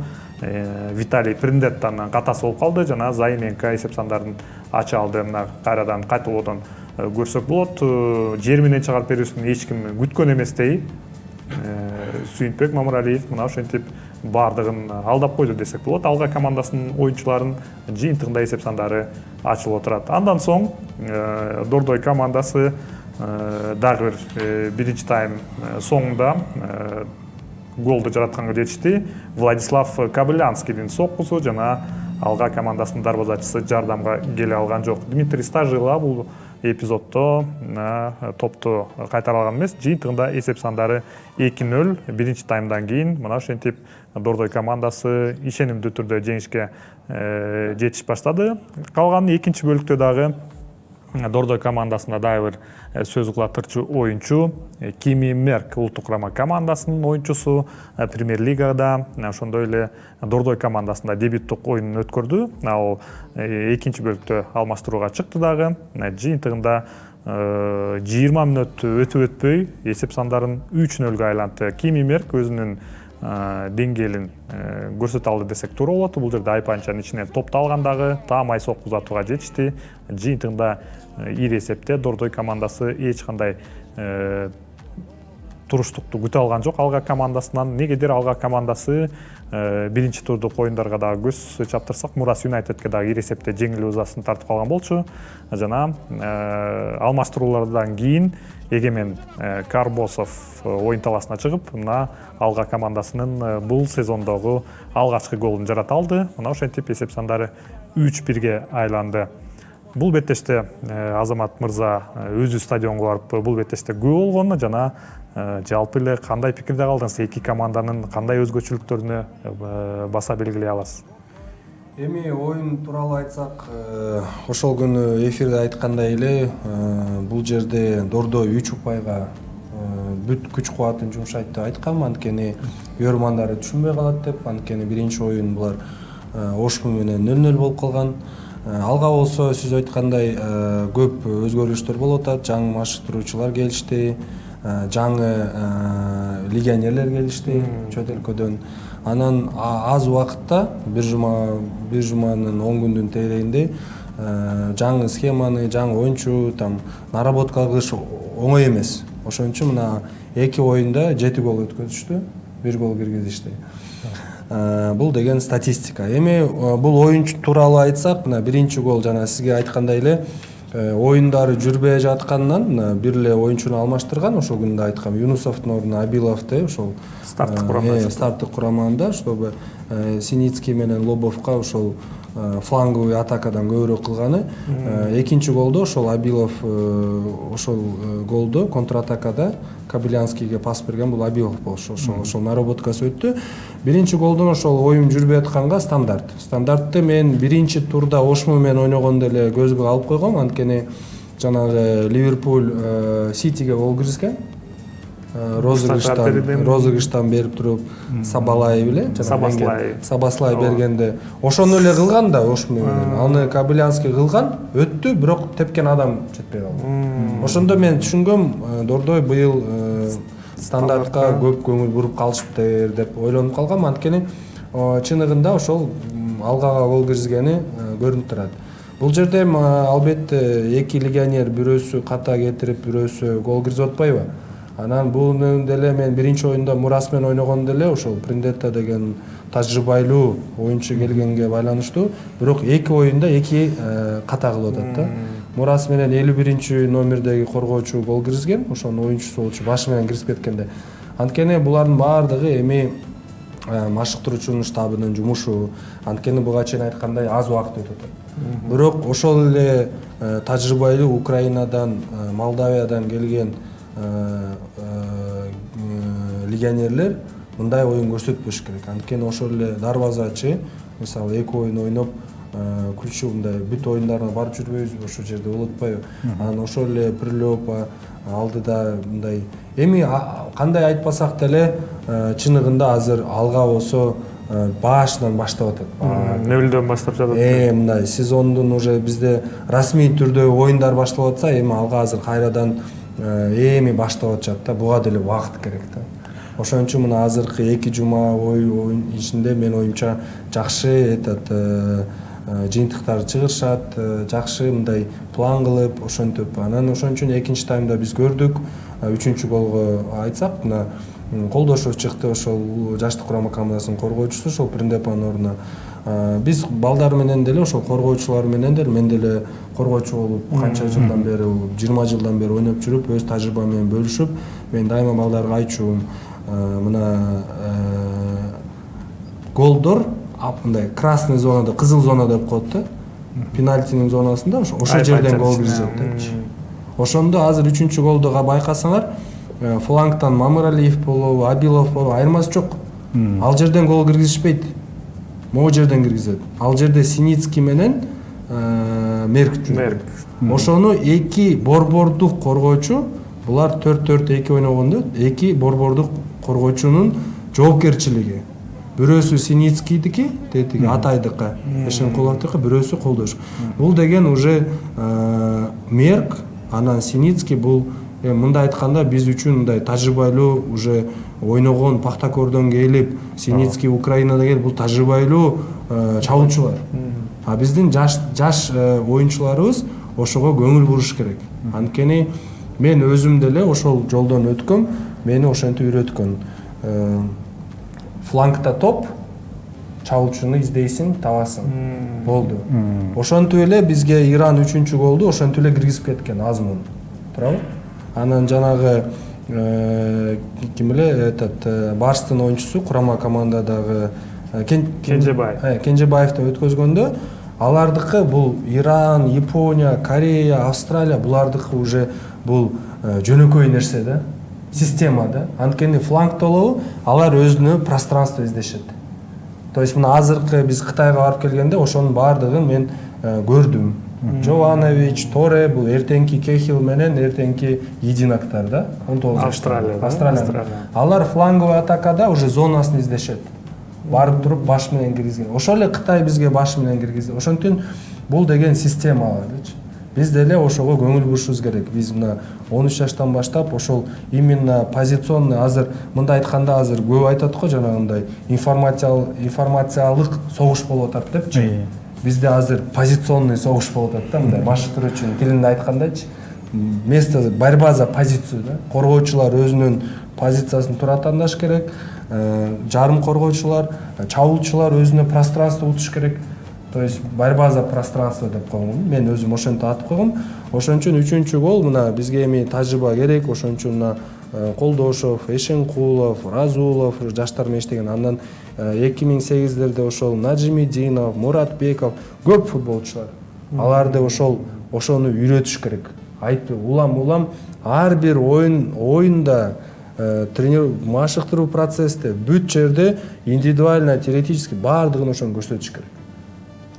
S3: Виталий Приндеттанын катасы болуп калды жана Заименко эсеп сандарын ача алды. Мына кайрадан кайталоодон көрсөк болот. Жер менен чыгарып берүүсүн эч ким күткөн эместей. Суйынбек Мамаралиев мына ошентип бардыгын алдап койду десек болот. Алга командасынын оюнчуларынын жыйынтыгында эсеп сандары ачылып отурат. Андан соң Дордой командасы дагы бир биринчи тайм соңунда голду жаратканга жетишти. Владислав Кобылянскийдин соккусу жана Алга командасынын дарбазачысы жардамга келе алган жок. Дмитрий Стажила бул эпизоддо топту кайтара алган эмес. Жыйынтыгында эсеп сандары 2-0 биринчи таймдан кийин мына ошентип Дордой командасы ишенимдүү түрдө жеңишке жетиш баштады. Калган экинчи бөлүктө дагы Дордой командасында дагы бир сөз кылатырчу оюнчу Кими Мерк улуттук курама командасынын оюнчусу премьер-лигада ошондой эле Дордой командасында дебюттук оюнун өткөрдү. Ал экинчи бөлүктө алмаштырууга чыкты дагы. Жыйынтыгында 20 мүнөт өтөбөй эсеп сандарын 3-0 айлантты. Кими Мерк өзүнүн деңгээлин көрсөтө алды десек туура болот. Бул жерде Айпанчанын ичинен топту алгандагы таамай сокку узатууга жетишти. Жыйынтыгында ири эсепте Дордой командасы эч кандай туруштукту күтө алган жок Алга командасынан. Негедир Алга командасы биринчи турдук оюндарга дагы көз чаптырсак, Мурас Юнайтедке дагы ири эсепте жеңил узасын тартып калган болчу. Жана алмаштыруулардан кийин Эгемен Карбосов оюн таласына чыгып, мына Алга командасынын бул сезондогу алгачкы голун жарата алды. Мына ошентип эсеп сандары 3-1 айланды. Бул беттеште Азамат мырза өзү стадионго барып бул беттеште күбө болгону жана жалпы эле кандай пикирде калдыңыз? Эки команданын кандай өзгөчөлүктөрүнө баса белгилей аласыз?
S2: Эми оюн тууралуу айтсак, ошол күнү эфирде айткандай эле бул жерде Дордой 3 упайга бүт күч кубатын жумшайт деп айткам. Анткени үйөрмандары түшүнбөй калат деп. Анткени биринчи оюн булар Ошму менен 0-0 болуп калган. Алга болсо сиз айткандай көп өзгөрүштөр болуп атат. Жаңы машыктыруучулар келишти, жаңы легионерлер келишти чөт өлкөдөн. Анан аз убакытта бир жуманын 10 күндүн тегерегинде жаңы схеманы, жаңы оюнчу наработка кылыш оңой эмес. Ошон үчүн мына 2 оюнда 7 гол өткөзүштү, 1 гол киргизишти. Бул деген статистика. Эми бул оюнчу тууралуу айтсак, мына биринчи гол жана сизге айткандай эле оюндары жүрбөй жатканынан бир эле оюнчуну алмаштырган. Ошол күндө айткам, Юнусовдун ордуна Абиловду ошол старттык курамында, чтобы Синицкий менен Лобовка ошол фланговый атакадан көбүрөөк кылганы. Экинчи голдо ошол Абилов ошол голдо контратакада Кобылянскийге пас берген, бул Абилов болчу. Ошол наработкасы өттү. Биринчи голдон ошол оюн жүрбөй атканга стандартты мен биринчи турда Ошму менен ойногондо эле көзгө алып койгом. Анткени жанагы Ливерпуль Ситиге гол киргизген. Розыгрыштан берип туруп Сабалай беле, Сабаслай бергенде ошону эле кылган да Ошму менен. Аны Кобылянский кылган, өттү, бирок тепкен адам жетпей калды. Ошондо мен түшүнгөм, Дордой быйыл стандартка көп көңүл буруп калышыптыр деп ойлонуп калгам. Анткени чыныгында ошол Алгага гол киргизгени көрүнүп турат. Бул жерде албетте эки легионер бирөөсү ката кетирип, бирөөсү гол киргизип атпайбы? Анан буну деле мен биринчи оюнда Мурас менен ойногондо эле ошол Приндетта деген тажрыйбалуу оюнчу келгенге байланыштуу, бирок эки оюнда эки ката кылып атат да. Мурас менен 51 номердеги коргоочу гол киргизген, ошонун оюнчусу болчу, башы менен кирип кеткенде. Анткени булардын баардыгы эми машыктыруучунун штабынын жумушу. Анткени буга чейин айткандай аз убакыт өтүп атат. Бирок ошол эле тажрыйбалуу Украинадан, Молдавиядан келген легионерлер мындай оюн көрсөтпөш керек. Анткени ошол эле дарбазачы мисалы эки оюн ойноп күлчү мындай бүт оюндарга барып жүрбөйбүзбү ошол жерде болуп атпайбы. Анан ошол эле Прилёпа алдыда мындай эми кандай айтпасак деле чыныгында азыр алга болсо башынан баштап атат.
S3: Нөлдөн баштап жатат.
S2: Мындай сезондун уже бизде расмий түрдө оюндар башталып атса, эми алга азыр кайрадан эми баштап атышат да. Буга деле убакыт керек да. Ошон үчүн мына азыркы 2 жума оюн ичинде мен оюмча жакшы жыйынтыктарды чыгарышат, жакшы мындай план кылып ошентип. Анан ошон үчүн экинчи таймда биз көрдүк. 3-чү голго айтсак, мына Колдошев чыкты, ошол жаштык курама командасынын коргоочусу, ошол Приндепанын ордуна. Биз балдар менен деле, ошол коргоочулар менен деле, мен деле коргоочу болуп канча жылдан бери, 20 жылдан бери ойноп жүрүп, өз тажрыйбам менен бөлүшүп, мен дайыма балдарга айтчумун, мына голдор мындай красный зонада, кызыл зона деп коет да. Пенальтинин зонасында ошол жерден гол киришет депчи. Ошондо азыр 3-чү голду байкасаңар, флангтан Мамыралиев болобу, Абилов болобу, айырмасы жок. Ал жерден гол киргизишпейт. Могу жерден киргизет. Ал жерде Синицкий менен Мерк жүрөт. Ошону 2 борбордук коргоочу, булар 4-4-2 ойногондо 2 борбордук коргоочунун жоопкерчилиги. Бирөөсү Синицкийдики, тетиги Атайдыкы, Эшенкуловдуку, бирөөсү Колдош. Бул деген уже Мерк, анан Синицкий бул мындай айтканда биз үчүн мындай тажрыйбалуу уже ойногон Пахтакордон келип, Синицкий Украинада келип, бул тажрыйбалуу чабуулчулар. А биздин жаш оюнчуларыбыз ошого көңүл буруш керек. Анткени мен өзүм деле ошол жолдон өткөм, мени ошентип үйрөткөн. Флангта топ, чабуулчуну издейсиң, табасың. Болду. Ошентип эле бизге Иран 3-чү голду ошентип эле киргизип кеткен Азмун. Туурабы? Анан жанагы ким эле Барстын оюнчусу курама командадагы Кенжебаевден өткөзгөндө, алардыкы бул Иран, Япония, Корея, Австралия булардыкы уже бул жөнөкөй нерсе да, система да. Анткени флангтолобу алар өзүнө пространство издешет. То есть мына азыркы биз Кытайга барып келгенде ошонун баардыгын мен көрдүм. Жованович, Торе бул эртеңки Кехил менен эртеңки единоктор да, 19 Австралия. Алар фланговый атакада уже зонасын издешет. Барып туруп баш менен киргизген. Ошол эле Кытай бизге баш менен киргизди. Ошонтон бул деген системаларчы. Биз деле ошого көңүл бурушубуз керек. Биз мына 13 жаштан баштап ошол именно позиционный, азыр мындай айтканда азыр көп айтат го, жанагындай информациялык согуш болуп атат депчи. Бизде азыр позиционный согуш болуп атат да, мындай башкыруучунун тилинде айткандачы. Место борьба за позицию да. Коргоочулар өзүнүн позициясын туура тандаш керек. Жарым коргоочулар, чабуулчулар өзүнө пространство утуш керек. То есть борьба за пространство деп койгон. Мен өзүм ошентип атып койгом. Ошон үчүн 3-чү гол мына бизге эми тажрыйба керек. Ошон үчүн мына Колдошев, Эшенкулов, Разулов жаштар менен иштеген. Андан 2008-лерде ошол Нажимидинов, Муратбеков көп футболчулар. Аларды ошону үйрөтүш керек. Айтты улам ар бир оюнда тренер машыктыруу процессте бүт жерде индивидуально, теоретически баардыгын ошону көрсөтүш керек.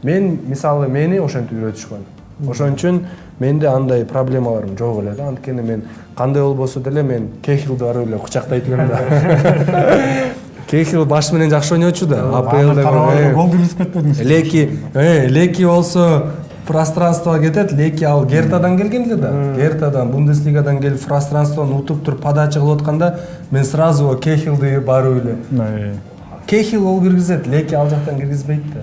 S2: Мен мисалы мени ошентип үйрөтүшкөн. Ошон үчүн менде андай проблемаларым жок эле да. Анткени мен кандай болбосо деле мен Кехилди барып эле кучактайт элем да. Кехил баш менен жакшы ойночу да. АПЛда
S1: гол киргизип кетпедиңиз.
S2: Леки болсо пространствого кетет, Леки ал Гертадан келген эле да. Гертадан, Бундеслигадан келип пространствону утуп туруп подача кылып атканда мен сразу Кехилди барып эле. Кехил гол киргизет, Леки ал жактан киргизбейт да.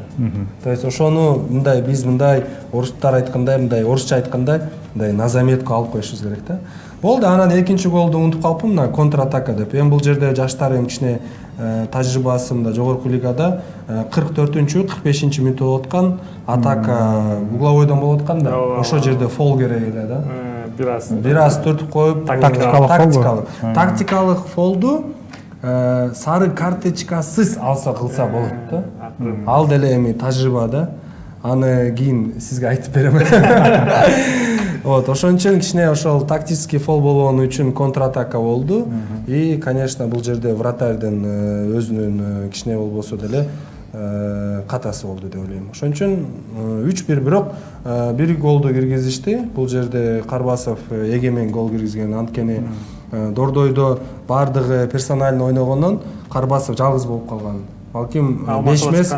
S2: То есть ошону мындай биз мындай орустар айткандай, мындай орусча айтканда мындай на заметку алып коюшубуз керек да. Болду, анан экинчи голду унутуп калыпмын, мына контратака деп. Эми бул жерде жаштар эми кичине тажрыйбасы мында жогорку лигада 44-45 мүнөттө болуп аткан атака угловойдон болуп аткан да. Ошол жерде фол керек эле да. Бир аз түртүп коюп тактикалык фолду сары карточкасыз алса кылса болот да. Ал деле эми тажрыйба да. Аны кийин сизге айтып берем. Вот, ошон үчүн кичине ошол тактический фол болгон үчүн контратака болду. И, конечно, бул жерде вратарьдын өзүнүн кичине болбосо деле катасы болду деп ойлойм. Ошон үчүн 3-1 бирок бир голду киргизишти. Бул жерде Карбасов эгемен гол киргизген. Анткени Дордойдо бардыгы персонально ойногондон Карбасов жалгыз болуп калган. Балким 5 эмес,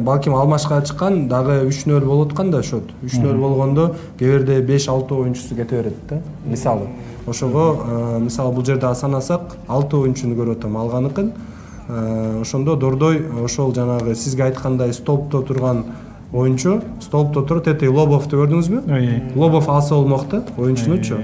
S2: балким алмашка чыккан, дагы 3-0 болуп аткан да счет. 3-0 болгондо кээ бирде 5-6 оюнчусу кете берет да. Мисалы. Ошого мисалы бул жерде санасак 6 оюнчуну көрүп атам алганыкын. Ошондо Дордой ошол жанагы сизге айткандай столпто турган оюнчу, столпто туруп эти Лобовду көрдүңүзбү? Лобов алса болмок да оюнчунучу.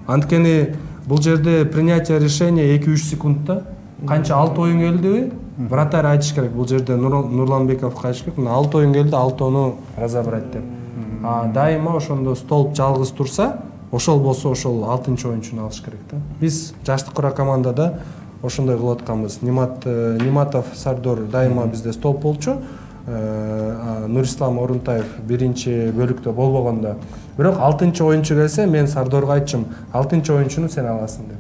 S2: Анткени бул жерде принятие решения 2-3 секундта. Канча 6 оюн келдиби? Вратарь айтыш керек. Бул жерде Нурланбеков айтыш керек. 6 оюн келди, 6-ону разобрать деп. Дайыма ошондо столп жалгыз турса, ошол болсо ошол 6-оюнчуну алыш керек да. Биз жаштык кура командада ошондой кылып атканбыз. Ниматов, Сардор дайыма бизде столп болчу. Нурислам Орунтаев биринчи бөлүктө болбогондо. Бирок 6-оюнчу келсе, мен Сардорго айтчым, 6-оюнчуну сен аласың деп.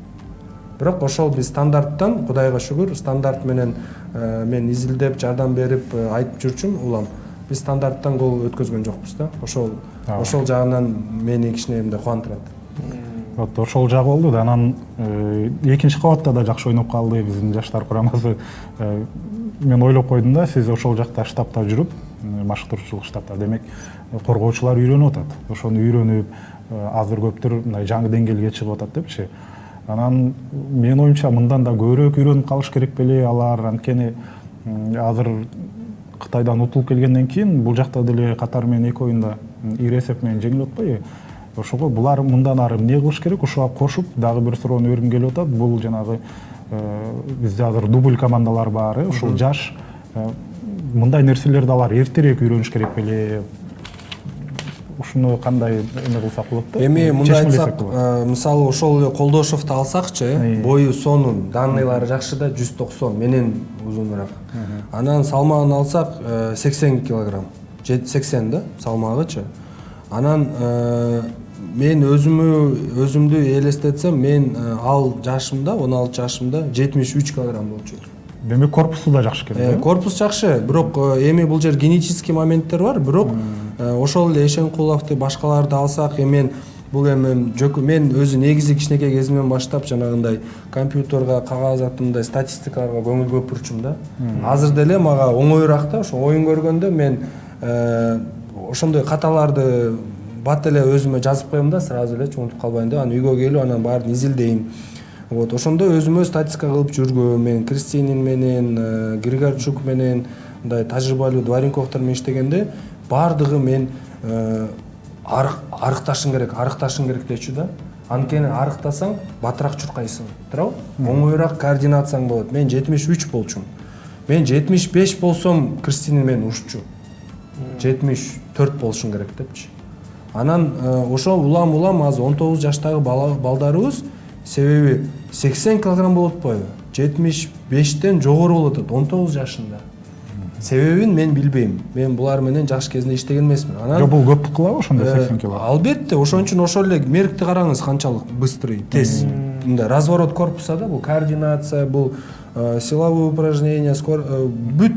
S2: Бирок ошол биз стандарттан, Кудайга шүгүр, стандарт менен мен изилдеп, жардам берип айтып жүрчүм, улам. Биз стандарттан гол өткөзгөн жокпуз да. Ошол жагынан мени кичине эмне кубандырат.
S1: Вот ошол жагы болду да. Анан экинчи кабатта да жакшы ойноп калды биздин жаштар курамасы. Мен ойлоп койдум да, сиз ошол жакта штабта жүрүп, машыктыруучулук штабта, демек коргоочулар үйрөнүп атат. Ошону үйрөнүп, азыр көптөр мындай жаңы деңгээлге чыгып атат депчи. Анан менин оюмча мындан да көбүрөөк үйрөнүп калыш керек беле алар, анткени азыр Кытайдан утулуп келгенден кийин бул жакта деле Катар менен 2 оюнда ири эсеп менен жеңилип атпайбы? Ошого булар мындан ары эмне кылыш керек? Ошого кошуп дагы бир суроону бергим келип атат. Бул жанагы бизде азыр дубль командалар бар, ушул жаш мындай нерселерди алар эртерээк үйрөнүш керек беле? Ушуну кандай эме кылсак болот да?
S2: Эми мындай айтсак, мисалы ошол эле Колдошовду алсакчы, бою сонун данныйлары жакшы да, 190 менен узунураак. Анан салмагын алсак 80 килограмм, 80 да салмагычы. Анан мен өзүмдү элестетсем, мен ал жашымда, 16 жашымда 73 килограмм болчу.
S1: Демек корпусу да жакшы экен.
S2: Корпус жакшы, бирок эми бул жер генетический моменттер бар, бирок ошол эле Эшенкуловду башкаларды алсак, мен бул эми мен өзү негизи кичинекей кезимден баштап жанагындай компьютерга, кагаз атымдай статистикаларга көңүл көп бурчум да. Азыр деле мага оңоюраак да, ошо оюн көргөндө мен ошондой каталарды бат эле өзүмө жазып коем да, сразу эле унутуп калбайын деп, анан үйгө келип анан баарын изилдейм. Вот ошондо өзүмө статистика кылып жүргөм. Мен Кристинин менен, Григорчук менен, мындай тажрыйбалуу Дворенковдор менен иштегенде бардыгы мен арыкташың керек дечү да. Анткени арыктасаң батыраак чуркайсың, туурабы? Оңоюраак координацияң болот. Мен 73 болчум. Мен 75 болсом Кристинин менен ушчу. 74 болушуң керек депчи. Анан ошол улам азыр 19 жаштагы балдарыбыз себеби 80 килограмм болуп атпайбы? 75тен жогору болуп атат 19 жашында. Себебин мен билбейм. Мен булар менен жаш кезинде иштеген эмесмин. Анан
S1: бул көптүк кылабы ошондо 80 кило?
S2: Албетте, ошон үчүн ошол эле меркти караңыз канчалык быстрый, тез. Мындай разворот корпуса да, бул координация, бул силовые упражнения, бүт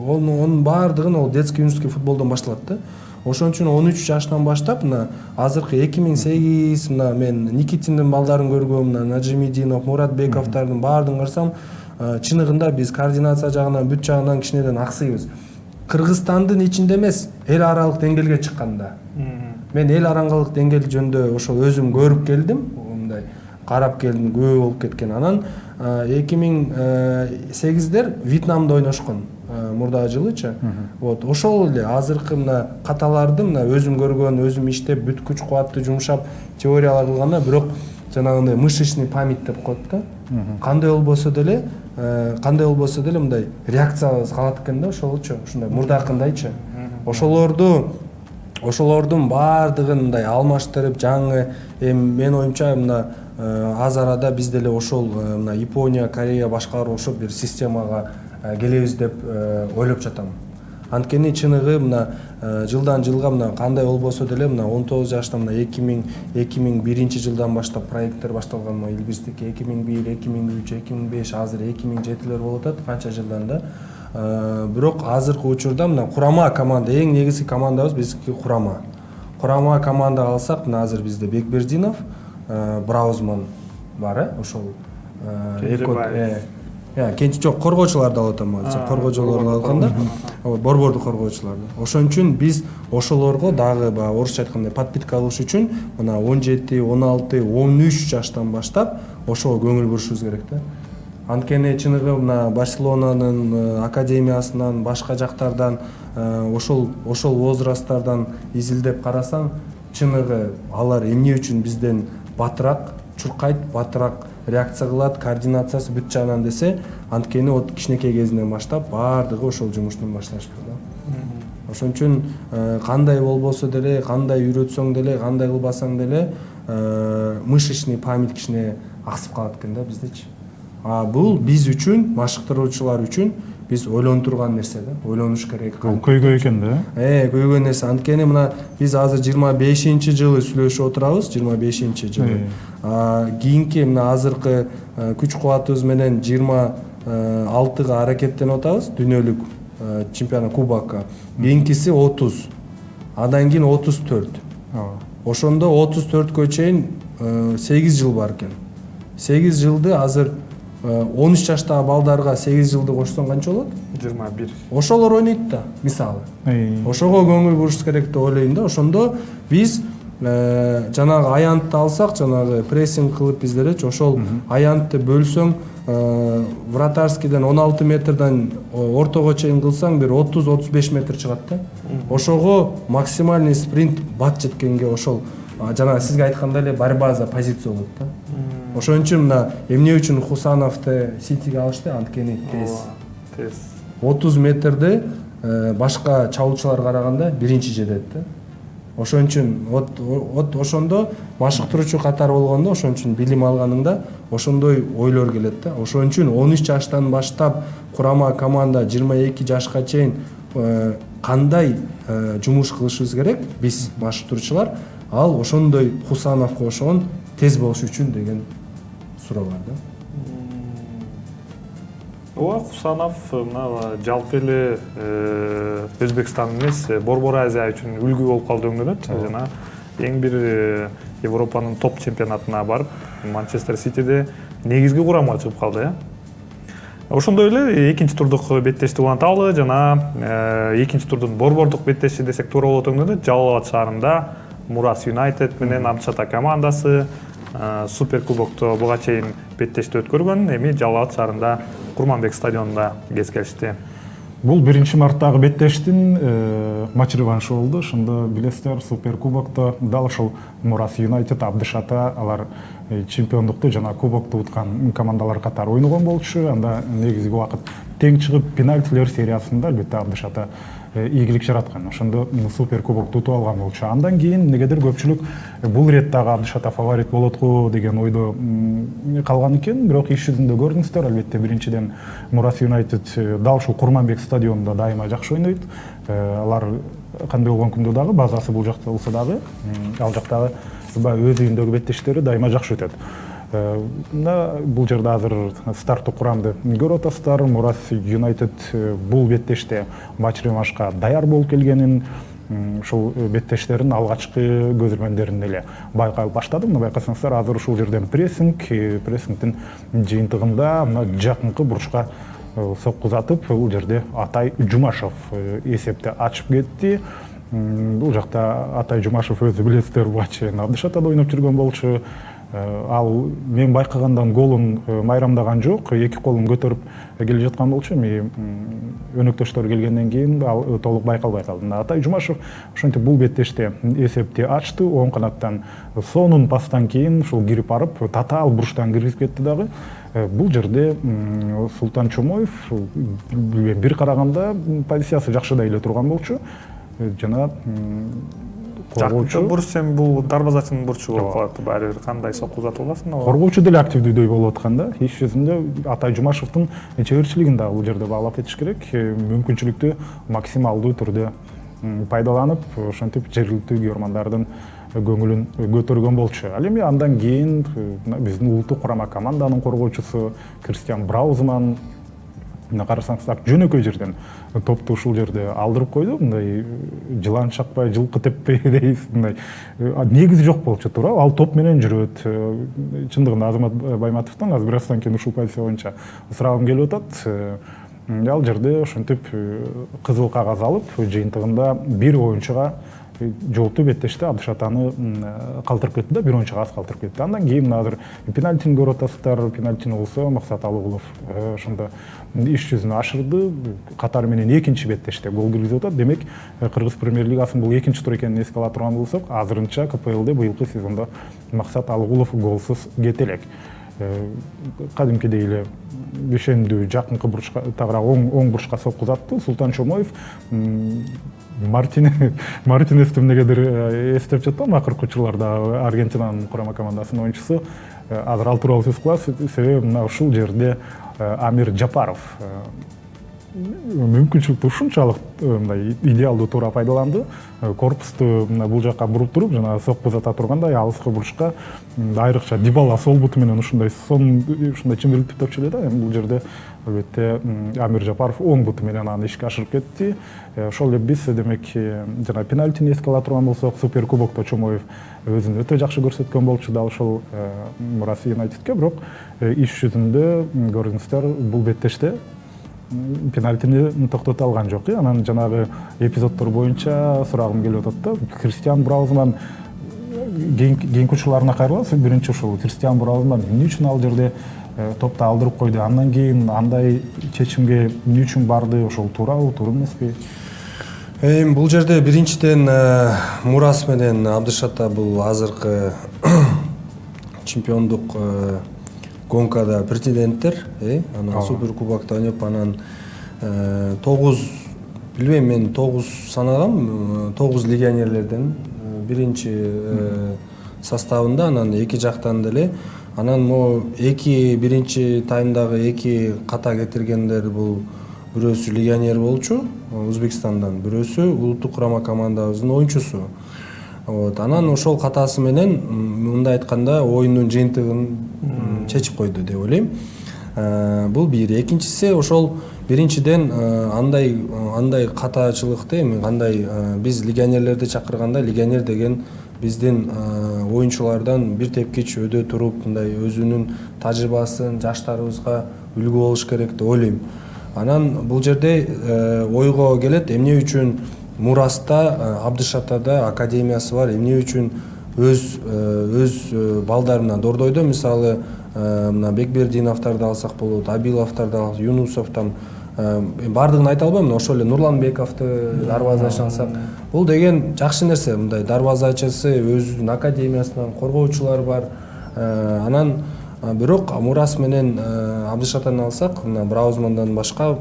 S2: онун баардыгын ол детский юношеский футболдон башталат да. Ошон үчүн 13 жаштан баштап мына азыркы 2008 мына мен Никитиндин балдарын көргөм, мына Нажимидинов, Муратбековдордун баардыгын карасам, чыныгында биз координация жагынан, бүт жагынан кичинеден аксыйбыз. Кыргызстандын ичинде эмес, эл аралык деңгээлге чыкканда. Мен эл аралык деңгээл жөнүндө ошол өзүм көрүп келдим, мындай карап келдим, күбө болуп кеткен. Анан 2008дер Вьетнамда ойношкон. Мурда жылычы. Вот ошол эле азыркы мына каталарды мына өзүм көргөн, өзүм иштеп, бүт күч кубатты жумшап, теориялар кылганда, бирок жанагындай мышечный память деп коет да. Кандай болбосо деле мындай реакциябыз калат экен да, ошолчу, ушундай мурдакындайчы. Ошолордун баардыгын мындай алмаштырып, жаңы мен оюмча мына аз арада биз деле ошол мына Япония, Корея башкалар окшоп бир системага келебиз деп ойлоп жатам. Анткени чыныгы мына жылдан жылга мына кандай болбосо деле мына 19 жашта мына 2001 жылдан баштап проекттер башталган, Илбирстики 2001, 2003, 2005, азыр 2007лер болуп атат, канча жылдан да. Бирок азыркы учурда мына курама команда, эң негизги командабыз биздики курама. Курама команда алсак, мына азыр бизде Бекбердинов, Браузман бар, ошол кенчи жок, коргоочуларды алып атам, коргоочуларды алганда, борбордук коргоочуларды. Ошон үчүн биз ошолорго дагы баягы орусча айтканда подпитка алыш үчүн мына 17, 16, 13 жаштан баштап ошого көңүл бурушубуз керек да. Анткени чыныгы мына Барселонанын академиясынан, башка жактардан ошол возрасттардан изилдеп карасаң, чыныгы алар эмне үчүн бизден батыраак чуркайт, батыраак реакция кылат, координациясы бүт жагынан десе, анткени от кичинекей кезинен баштап баардыгы ошол жумуштун башташпыр да. Ошон үчүн кандай болбосо деле, кандай үйрөтсөң деле, кандай кылбасаң деле, мышечный память кичине аксып калат экен да биздечи. Бул биз үчүн, машыктыруучулар үчүн биз ойлонуп турган нерсе да, ойлонуш керек.
S1: Бул көйгөй экен да.
S2: Көйгөй нерсе. Анткени мына биз азыр 25-жылы сүйлөшүп отурабыз, 25-жылы. Кийинки мына азыркы күч кубатыбыз менен 26-га аракеттенип атабыз, дүйнөлүк чемпионат кубокко. Кийинкиси 30, андан кийин 34. Ошондо 34кө чейин 8 жыл бар экен. 8 жылды азыр 13 жаштагы балдарга 8 жылды кошсоң канча болот?
S3: 21.
S2: Ошолор ойнойт да, мисалы. Ошого көңүл бурушубуз керек деп ойлойм да. Ошондо биз жанагы аянтты алсак, жанагы прессинг кылып биздерчи, ошол аянтты бөлсөң, вратарскийден 16 метрден ортого чейин кылсаң, бир 30-35 метр чыгат да. Ошого максимальный спринт бат жеткенге ошол жана сизге айткандай эле борьба за позицию болот да. Ошон үчүн мына эмне үчүн Хусановду Ситиге алышты, анткени тез. 30 метрди башка чабуулчуларга караганда биринчи жетет да. Ошон үчүн ошондо машыктыруучу катары болгондо, ошон үчүн билим алганыңда ошондой ойлор келет да. Ошон үчүн 13 жаштан баштап курама команда 22 жашка чейин кандай жумуш кылышыбыз керек биз машыктыруучулар, ал ошондой Хусановго окшогон тез болуш үчүн деген суроо бар да.
S3: Хусанов мына жалпы эле Өзбекстан эмес, Борбор Азия үчүн үлгү болуп калды өңдөнөт. Жана эң бир Европанын топ чемпионатына барып, Манчестер Ситиде негизги курамга чыгып калды. Ошондой эле экинчи турдук беттешти уланталы, жана экинчи турдун борбордук беттеши десек туура болот өңдөнөт. Жалал Абад шаарында Мурас Юнайтед менен Амчата командасы Супер кубокто буга чейин беттешти өткөргөн. Эми Жалал Абад шаарында Курманбек стадионунда кездешти.
S1: Бул 1-марттагы беттештин матч реваншы болду. Ошондо билесиздер, Супер кубокто дал ошол Мурас Юнайтед, Абдышата алар чемпиондукту жана кубокту уткан командалар катары ойногон болчу. Анда негизги убакыт тең чыгып пенальтилер сериясында албетте Абдышата ийгилик жараткан. Ошондо Супер кубокту утуп алган болчу. Андан кийин негедир көпчүлүк бул рет дагы Абдышата фаворит болот го деген ойдо калган экен. Бирок иш жүзүндө көрдүңүздөр, албетте биринчиден Мурас Юнайтед дал ушул Курманбек стадионунда дайыма жакшы ойнойт. Алар кандай болгон күндө дагы базасы бул жакта болсо дагы, ал жактагы өз үйүндөгү беттештери дайыма жакшы өтөт. Бул жерде азыр старттык курамды көрүп атасыздар. Мурас Юнайтед бул беттеште матч реваншка даяр болуп келгенин, ушул беттештердин алгачкы көзөрмөндөрүн эле байкай баштады. Мына байкасаңыздар, азыр ушул жерден прессингдин жыйынтыгында жакынкы бурчка соккузатып, бул жерде Атай Жумашев эсепти ачып кетти. Бул жакта Атай Жумашев өзү билесиздер, матчы Абдышатада ойноп жүргөн болчу. Ал мен байкагандан голун майрамдаган жок, эки колун көтөрүп келе жаткан болчу. Эми өнөктөштөр келгенден кийин ал толук байкалбай калды. Атай Жумашев ошентип бул беттеште эсепти ачты. Оң канаттан сонун пастан кийин ушул кирип барып, татаал бурчтан киргизип кетти дагы. Бул жерде Султан Чомоев бир караганда позициясы жакшыдай эле турган болчу. Жана
S3: коргоочу бурч, эми бул дарбазачынын бурчу болуп калат. Баары бир кандай соккузатып аласың.
S1: Коргоочу деле активдүүдөй болуп аткан да. Иш жүзүндө Атай Жумашевдин чеберчилигин дагы бул жерде баалап кетиш керек. Мүмкүнчүлүктү максималдуу түрдө пайдаланып, ошентип жергиликтүү күйөрмандардын көңүлүн көтөргөн болчу. Ал эми андан кийин биздин улуттук курама команданын коргоочусу Кристиан Браузман мына карасаңыз так жөнөкөй жерден топту ушул жерде алдырып койду, мындай жылан чакпай, жылкы теппей дейбиз, мындай негизи жок болчу, туурабы? Ал топ менен жүрөт. Чындыгында Азамат Байматовдон азыр бир аздан кийин ушул позиция боюнча сурагым келип атат. Ал жерде ошентип кызыл кагаз алып, жыйынтыгында бир оюнчуга жоопту беттешти, Абдышатаны калтырып кетти да, бир оюнчуга аз калтырып кетти. Андан кийин азыр пенальтини көрүп атасыздар, пенальтини болсо Максат Алыгулов ошондо иш жүзүнө ашырды, катары менен экинчи беттеште гол киргизип атат. Демек, Кыргыз премьер-лигасынын бул экинчи тур экенин эске ала турган болсок, азырынча КПЛде быйылкы сезондо Максат Алыгулов голсуз кете элек. Кадимкидей эле бешендүү жакынкы бурчка, тагыраак оң бурчка сопкузатты. Султан Чомоев Мартинести эмнегедир эстеп жатам акыркы учурларда, Аргентинанын курама командасынын оюнчусу. Азыр ал тууралуу сөз кылабыз, себеби мына ушул жерде Амир Жапаров мүмкүнчүлүктү ушунчалык мындай идеалдуу туура пайдаланды. Корпусту бул жакка буруп туруп, жана сопкузата тургандай алыскы бурчка, айрыкча Дибала сол буту менен ушундай чимирилтип тепчү эле да. Эми бул жерде албетте Амир Жапаров оң буту менен аны ишке ашырып кетти. Ошол эле биз демек жана пенальтини эске ала турган болсок, Суперкубокто Чомоев өзүн өтө жакшы көрсөткөн болчу дал ошол Мурас Юнайтедке, бирок иш жүзүндө көрдүңүздөр бул беттеште пенальтини токтото алган жок. Анан жанагы эпизоддор боюнча сурагым келип атат да. Кристиан Браузман кийинки учурларына кайрылабыз. Биринчи ушул Кристиан Браузман эмне үчүн ал жерде топту алдырып койду? Андан кийин андай чечимге эмне үчүн барды? Ошол туурабы, туура эмеспи?
S2: Эми бул жерде биринчиден Мурас менен Абдышата бул азыркы чемпиондук гонкада претенденттер, анан Суперкубокто ойноп, анан 9, билбейм, мен 9 санагам, 9 легионерлерден биринчи составында, анан эки жактан деле. Анан могу биринчи таймдагы эки ката кетиргендер бул бирөөсү легионер болчу Өзбекстандан, бирөөсү улуттук курама командабыздын оюнчусу. Анан ошол катасы менен мындай айтканда оюндун жыйынтыгын чечип койду деп ойлойм. Бул бир. Экинчиси ошол биринчиден андай катачылыкты, эми кандай биз легионерлерди чакырганда, легионер деген биздин оюнчулардан бир тепкич өдө туруп, мындай өзүнүн тажрыйбасын жаштарыбызга үлгү болуш керек деп ойлойм. Анан бул жерде ойго келет, эмне үчүн Мураста, Абдышатада академиясы бар, эмне үчүн өз балдарына Дордойдо, мисалы, мына Бекбердиновдорду алсак болот, Абиловдорду алсак, Юнусовдон, бардыгын айта албайм, ошол эле Нурланбековду дарбазачы алсак, бул деген жакшы нерсе. Мындай дарбазачысы өзүнүн академиясынан коргоочулар бар. Анан бирок Мурас менен Абдышатаны алсак, мына Браузмандан башка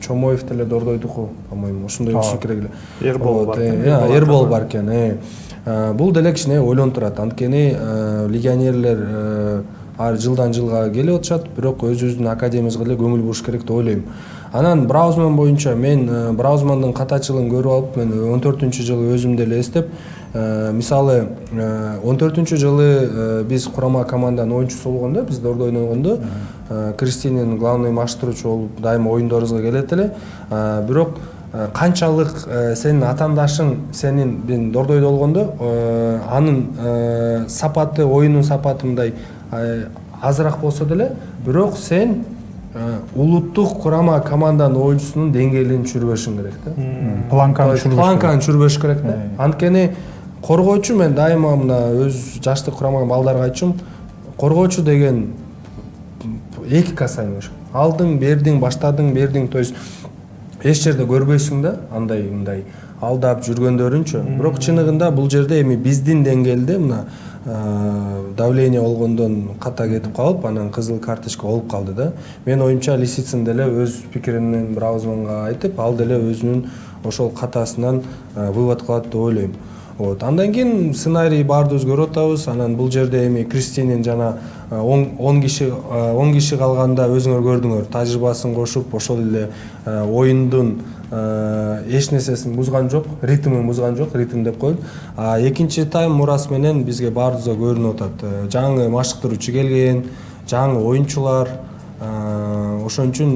S2: Чомоев деле Дордойдуку, по-моему, ошондой болушу керек эле. Эрбол бар экен. Бул деле кичине ойлонтурат. Анткени легионерлер жылдан жылга келип атышат, бирок өзүбүздүн академиябызга эле көңүл буруш керек деп ойлойм. Анан Браузман боюнча мен Браузмандын катачылыгын көрүп алып, мен 14-жылы өзүм деле эстеп, мисалы 14-жылы биз курама команданын оюнчусу болгондо, биз Дордой ойногондо, Кристинин главный маштырчу болуп дайыма оюндарыбызга келет эле. Бирок канчалык сенин атаандашың, мен Дордойдо болгондо, анын сапаты, оюнун сапаты мындай азыраак болсо деле, бирок сен улуттук курама команданын оюнчусунун деңгээлин түшүрбөшүң керек да. Планканы түшүрбөш керек да. Анткени коргоочу, мен дайыма мына өз жаштык курамаган балдарга айтчумун, коргоочу деген эки касайм ошо. Алдың, бердиң, баштадың, бердиң, то есть эч жерде көрбөйсүң да, андай мындай алдап жүргөндөрүнчө. Бирок чыныгында бул жерде эми биздин деңгээлде мына давление болгондон ката кетип калып, анан кызыл карточка болуп калды да. Мен оюмча Лисицын деле өз пикиринен Браузманга айтып, ал деле өзүнүн ошол катасынан вывод кылат деп ойлойм. Андан кийин сценарий баардыгыбыз көрүп атабыз. Анан бул жерде эми Кристинин жана 10 киши калганда өзүңөр көрдүңөр, тажрыйбасын кошуп, ошол эле оюндун эч нерсесин бузган жок, ритмин бузган жок, ритм деп коелу. Экинчи тайм Мурас менен бизге баарыбызга көрүнүп атат. Жаңы машыктыруучу келген, жаңы оюнчулар, ошон үчүн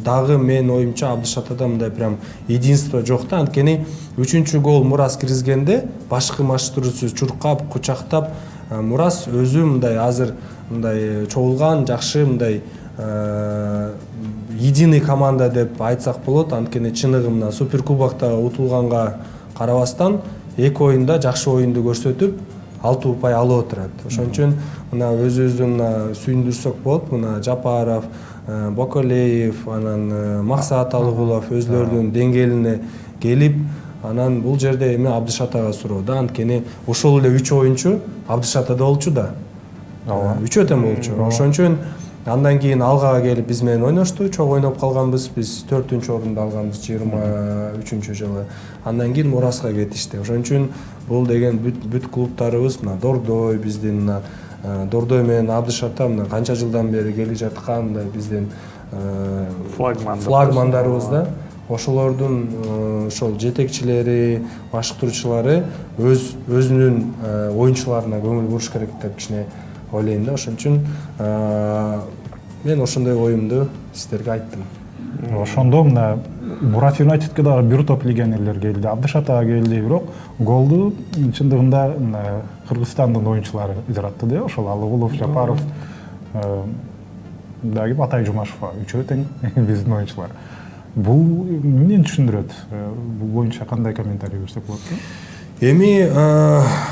S2: дагы менин оюмча Абдышатада мындай прям единство жок да. Анткени 3-чү гол Мурас киргизгенде башкы матчтуурусу чуркап, кучактап, Мурас өзү мындай азыр мындай чогулган, жакшы мындай единый команда деп айтсак болот. Анткени чыныгы мына Суперкубокто утулганга карабастан эки оюнда жакшы оюнду көрсөтүп 6 упай алып отурат. Ошон үчүн мына өзүбүздүн сүйүндүрсөк болот. Мына Жапаров, Боколеев, анан Максат Алыгулов өзлөрүнүн деңгээлине келип, анан бул жерде эми Абдышатага суроо да. Анткени ошол эле 3 оюнчу Абдышатада болчу да. Үчөө тең болчу. Ошон үчүн андан кийин Алгага келип биз менен ойношту. Чогуу ойноп калганбыз. Биз 4-чү орунду алганбыз 23-чү жылы. Андан кийин Мураска кетишти. Ошон үчүн бул деген бүт клубтарыбыз, мына Дордой биздин, мына Дордой менен Абдышата мына канча жылдан бери келе жаткан мындай биздин флагмандарыбыз да. Ошолордун ошол жетекчилери, башкаруучулары өзүнүн оюнчуларына көңүл буруш керек деп кичине ойлойм да. Ошон үчүн мен ошондой оюмду сиздерге айттым.
S1: Ошондо мына Мурас Юнайтедке дагы бир топ легионерлер келди, Абдышатага келди, бирок голду чындыгында Кыргызстандын оюнчулары жаратты да. Ошол Алыгулов, Жапаров, дагы Атай Жумашев, үчөө тең биздин оюнчулар. Бул эмнени түшүндүрөт? Бул боюнча кандай комментарий берсек болот?
S2: Эми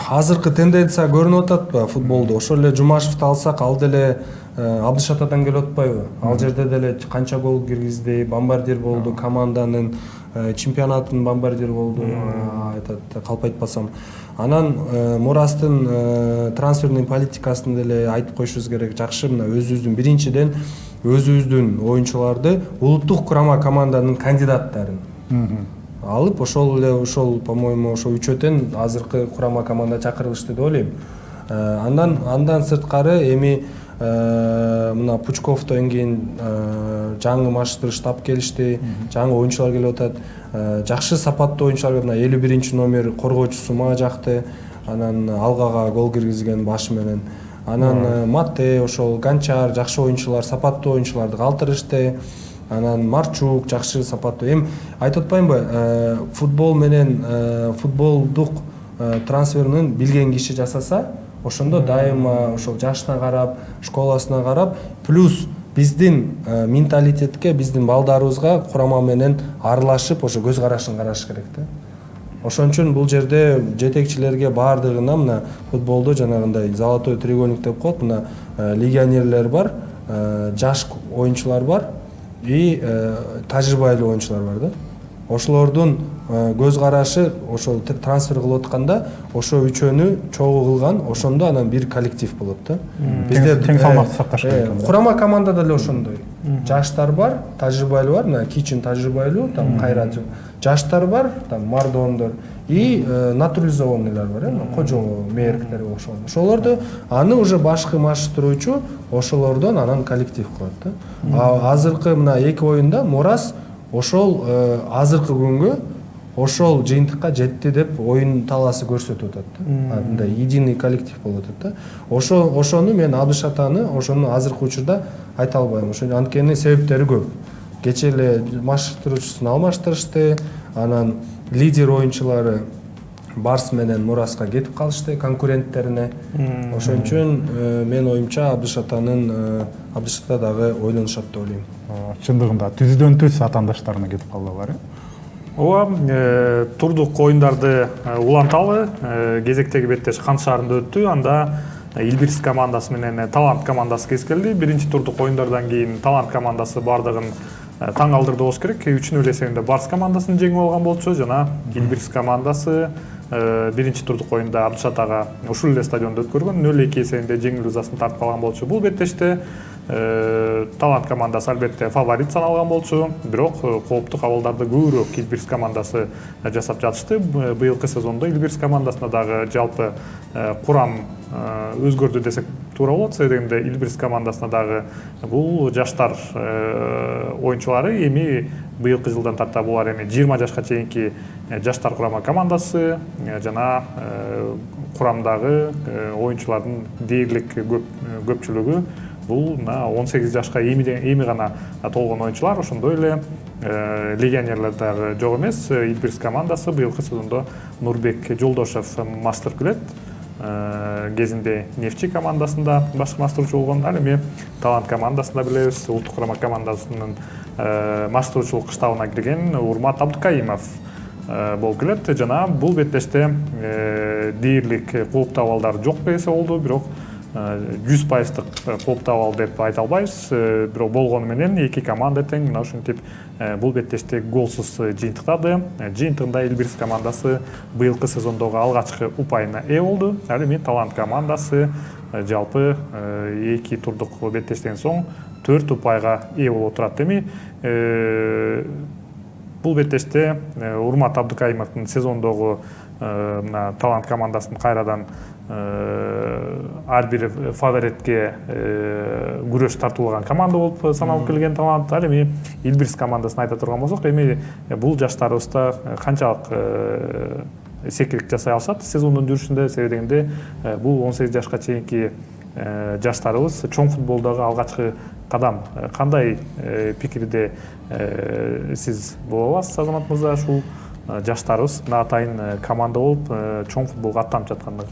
S2: азыркы тенденция көрүнүп ататпы футболдо? Ошол эле Жумашевди алсак, ал деле Абдышатадан келип атпайбы? Ал жерде деле канча гол киргизди, бомбардир болду, команданын чемпионаттын бомбардир болду, айтат калп айтпасам. Анан Мурастын трансферный политикасын деле айтып коюшубуз керек. Жакшы, мына өзүбүздүн биринчиден өзүбүздүн оюнчуларды улуттук курама команданын кандидаттарын алып, ошол по-моему ошо үчөөтен азыркы курама команда чакырылышты деп ойлойм. Андан сырткары эми мына Пучковдон кийин жаңы матчтар штаб келишти, жаңы оюнчулар келип атат. Жакшы сапаттуу оюнчулар, мына 51 номер коргоочусу мага жакты. Анан Алгага гол киргизген башы менен. Анан Мате, ошол Ганчар жакшы оюнчулар, сапаттуу оюнчуларды калтырышты. Анан Марчук жакшы сапаттуу. Эми айтып атпаймынбы, футбол менен футболдук трансферин билген киши жасаса, ошондо дайыма ошол жашына карап, школасына карап, плюс биздин менталитетке, биздин балдарыбызга курама менен аралашып, ошо көз карашын караш керек да. Ошон үчүн бул жерде жетекчилерге баардыгына мына футболдо жанагындай золотой треугольник деп коет, мына легионерлер бар, жаш оюнчулар бар и тажрыйбалуу оюнчулар бар да. Ошолордун көз карашы ошол трансфер кылып атканда ошо үчөөнү чогуу кылган, ошондо анан бир коллектив болот да.
S1: Бизде тең салмакты сакташ керек.
S2: Курама командада деле ошондой. Жаштар бар, тажрыйбалуу бар, мына Кичин тажрыйбалуу, там Кайрат. Жаштар бар, там Мардондор и натурализованныйлар бар, кожо мээрктер ошол. Ошолорду аны уже башкы матчтуруучу ошолордон анан коллектив кылат да. Азыркы мына эки оюнда Мурас ошол азыркы күнгө ошол жыйынтыкка жетти деп оюн талаасы көрсөтүп атат да. Мындай единый коллектив болуп атат да. Ошону мен Абдышатаны ошону азыркы учурда айта албайм. Ошо анткени себептери көп. Кече эле матчтуруучусун алмаштырышты, анан лидер оюнчулары Барс менен Мураска кетип калышты конкуренттерине. Ошон үчүн мен оюмча Абдышата дагы ойлонушат деп ойлойм.
S1: Чындыгында түздөн түз атаандаштарына кетип калдылар.
S3: Ооба, турдук оюндарды уланталы, кезектеги беттеш Кан шаарында өттү. Анда Илбирс командасы менен Талант командасы кескилди. Биринчи турдук оюндардан кийин Талант командасы бардыгын таң калтырды болуш керек. 3-0 эсебинде Барс командасын жеңип алган болчу жана Илбирс командасы биринчи турдук оюнда Абдышатага ушул эле стадиондо өткөргөн 0-2 эсебинде жеңилүү ызасын тартып алган болчу. Бул беттеште Талант командасы албетте фаворит саналган болчу, бирок кооптуу кабылдарды көбүрөөк Илбирс командасы жасап жатышты. Быйылкы сезондо Илбирс командасына дагы жалпы курам өзгөрдү десек туура болот. Себебинде Илбирс командасына дагы бул жаштар оюнчулары эми быйылкы жылдан тарта булар эми 20 жашка чейинки жаштар курама командасы жана курамдагы оюнчулардын дээрлик көпчүлүгү бул 18 жашка эми гана толгон оюнчулар. Ошондой эле легионерлер дагы жок эмес. Илбирс командасы быйылкы сезондо Нурбек Жолдошев мастер күлөт. Кезинде Нефчи командасында башкы маштыруучу болгон. Ал эми Талант командасында билебиз, улуттук курама командасынын маштыруучулук штабына кирген Урмат Абдыкайымов болуп келет. Жана бул беттеште дээрлик кооптуу абалдар жок десе болду, бирок 100% кооптуу абал деп айта албайбыз. Бирок болгону менен эки команда тең мына ушинтип бул беттеште голсуз жыйынтыктады. Жыйынтыгында Илбирс командасы быйылкы сезондогу алгачкы упайына ээ болду. Ал эми Талант командасы жалпы 2 турдук беттештен соң 4 упайга ээ болуп турат. Эми бул беттеште Урмат Абдыкайымовдун сезондогу мына Талант командасын кайрадан ар бир фаворитке күрөш тартуулган команда болуп саналып келген Талант. Ал эми Илбирс командасын айта турган болсок, эми бул жаштарыбызда канчалык секирик жасай алышат сезондун жүрүшүндө, себеби дегенде бул 18 жашка чейинки жаштарыбыз чоң футболдогу алгачкы кадам. Кандай пикирде сиз боло аласыз, Азамат мырза, ушул жаштарыбыз мына атайын команда болуп чоң футболго аттанып жатканда?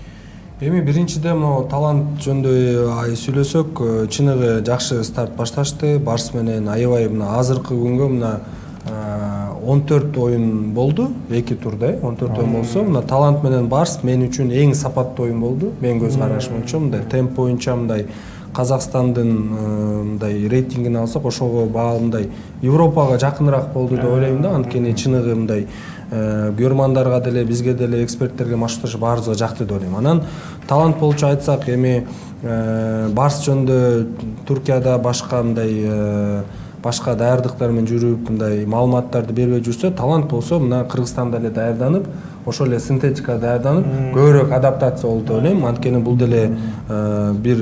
S2: Эми биринчиден могу Талант жөнүндө сүйлөсөк, чыныгы жакшы старт башташты. Барс менен аябай мына азыркы күнгө мына 14 оюн болду, 2 турда, 14 оюн болсо, мына Талант менен Барс мен үчүн эң сапаттуу оюн болду. Мен көз карашым боюнча мындай темп боюнча мындай Казакстандын мындай рейтингин алсак, ошого баалымдай Европага жакыныраак болду деп ойлойм да. Анткени чыныгы мындай көрмандарга деле, бизге деле, эксперттерге машыкташ баарыбызга жакты деп ойлойм. Анан Талант болчу айтсак, эми Барс жөнүндө Туркияда башка мындай башка даярдыктар менен жүрүп, мындай маалыматтарды бербей жүрсө, Талант болсо мына Кыргызстанда эле даярданып, ошол эле синтетика даярданып, көбүрөөк адаптация болду деп ойлойм. Анткени бул деле бир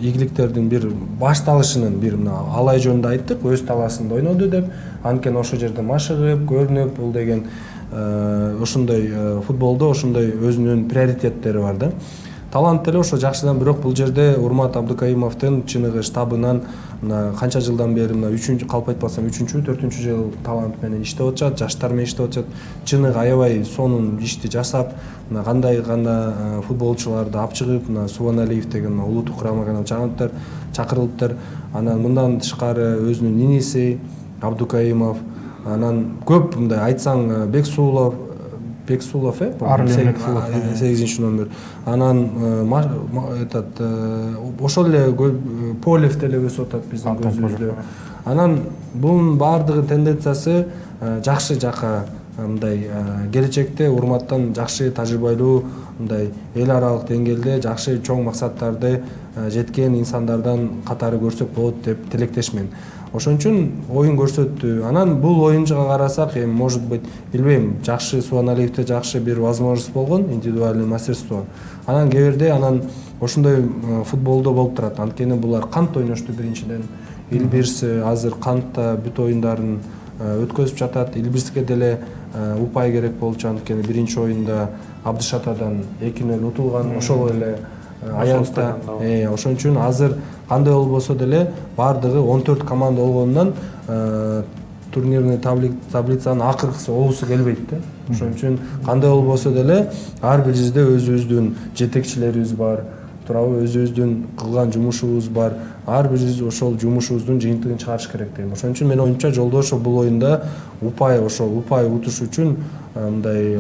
S2: ийгиликтердин бир башталышынын бир мына алай жөнүндө айттык, өз талаасында ойноду деп. Анткени ошол жерде машыгып, көрүнүп, бул деген ошондой футболдо ошондой өзүнүн приоритеттери бар да. Талант деле ошо жакшыдан, бирок бул жерде Урмат Абдыкайымовдун чыныгы штабынан мына канча жылдан бери мына 3-чү, калп айтпасам 3-чү, 4-чү жыл Талант менен иштеп атышат, жаштар менен иштеп атышат. Чыныгы аябай сонун ишти жасап, мына кандай гана футболчуларды алып чыгып, мына Субаналиев деген улуттук курамага чакырылыптыр. Анан мындан тышкары өзүнүн иниси Абдыкайымов, анан көп мындай айтсаң Бексулов,
S1: Арлен Бексулов,
S2: 8-чи номер. Анан ошол эле Полев деле өсүп атат биздин көзүбүздө. Анан бунун баардыгы тенденциясы жакшы жака мындай келечекте Урматтан жакшы тажрыйбалуу мындай эл аралык деңгээлде жакшы чоң максаттарды жеткен инсандардан катары көрсөк болот деп тилектешмин. Ошон үчүн оюн көрсөттү. Анан бул оюнчуга карасак, эми может быть, билбейм, жакшы Субаналиевде жакшы бир возможность болгон, индивидуальный мастерство. Анан кээ бирде ошондой футболдо болуп турат. Анткени булар кант ойношту биринчиден. Илбирс азыр кантта бүт оюндарын өткөзүп жатат. Илбирске деле упай керек болчу, анткени биринчи оюнда Абдышатадан 2-0 утулган. Ошол эле аянтта. Ошон үчүн азыр кандай болбосо деле баардыгы 14 команда болгондон турнирный таблицанын акыркысы оосу келбейт да. Ошон үчүн кандай болбосо деле ар бирибизде өзүбүздүн жетекчилерибиз бар, туурабы, өзүбүздүн кылган жумушубуз бар. Ар бирибиз ошол жумушубуздун жыйынтыгын чыгарыш керек дейм. Ошон үчүн менин оюмча Жолдошов бул оюнда упай утуш үчүн мындай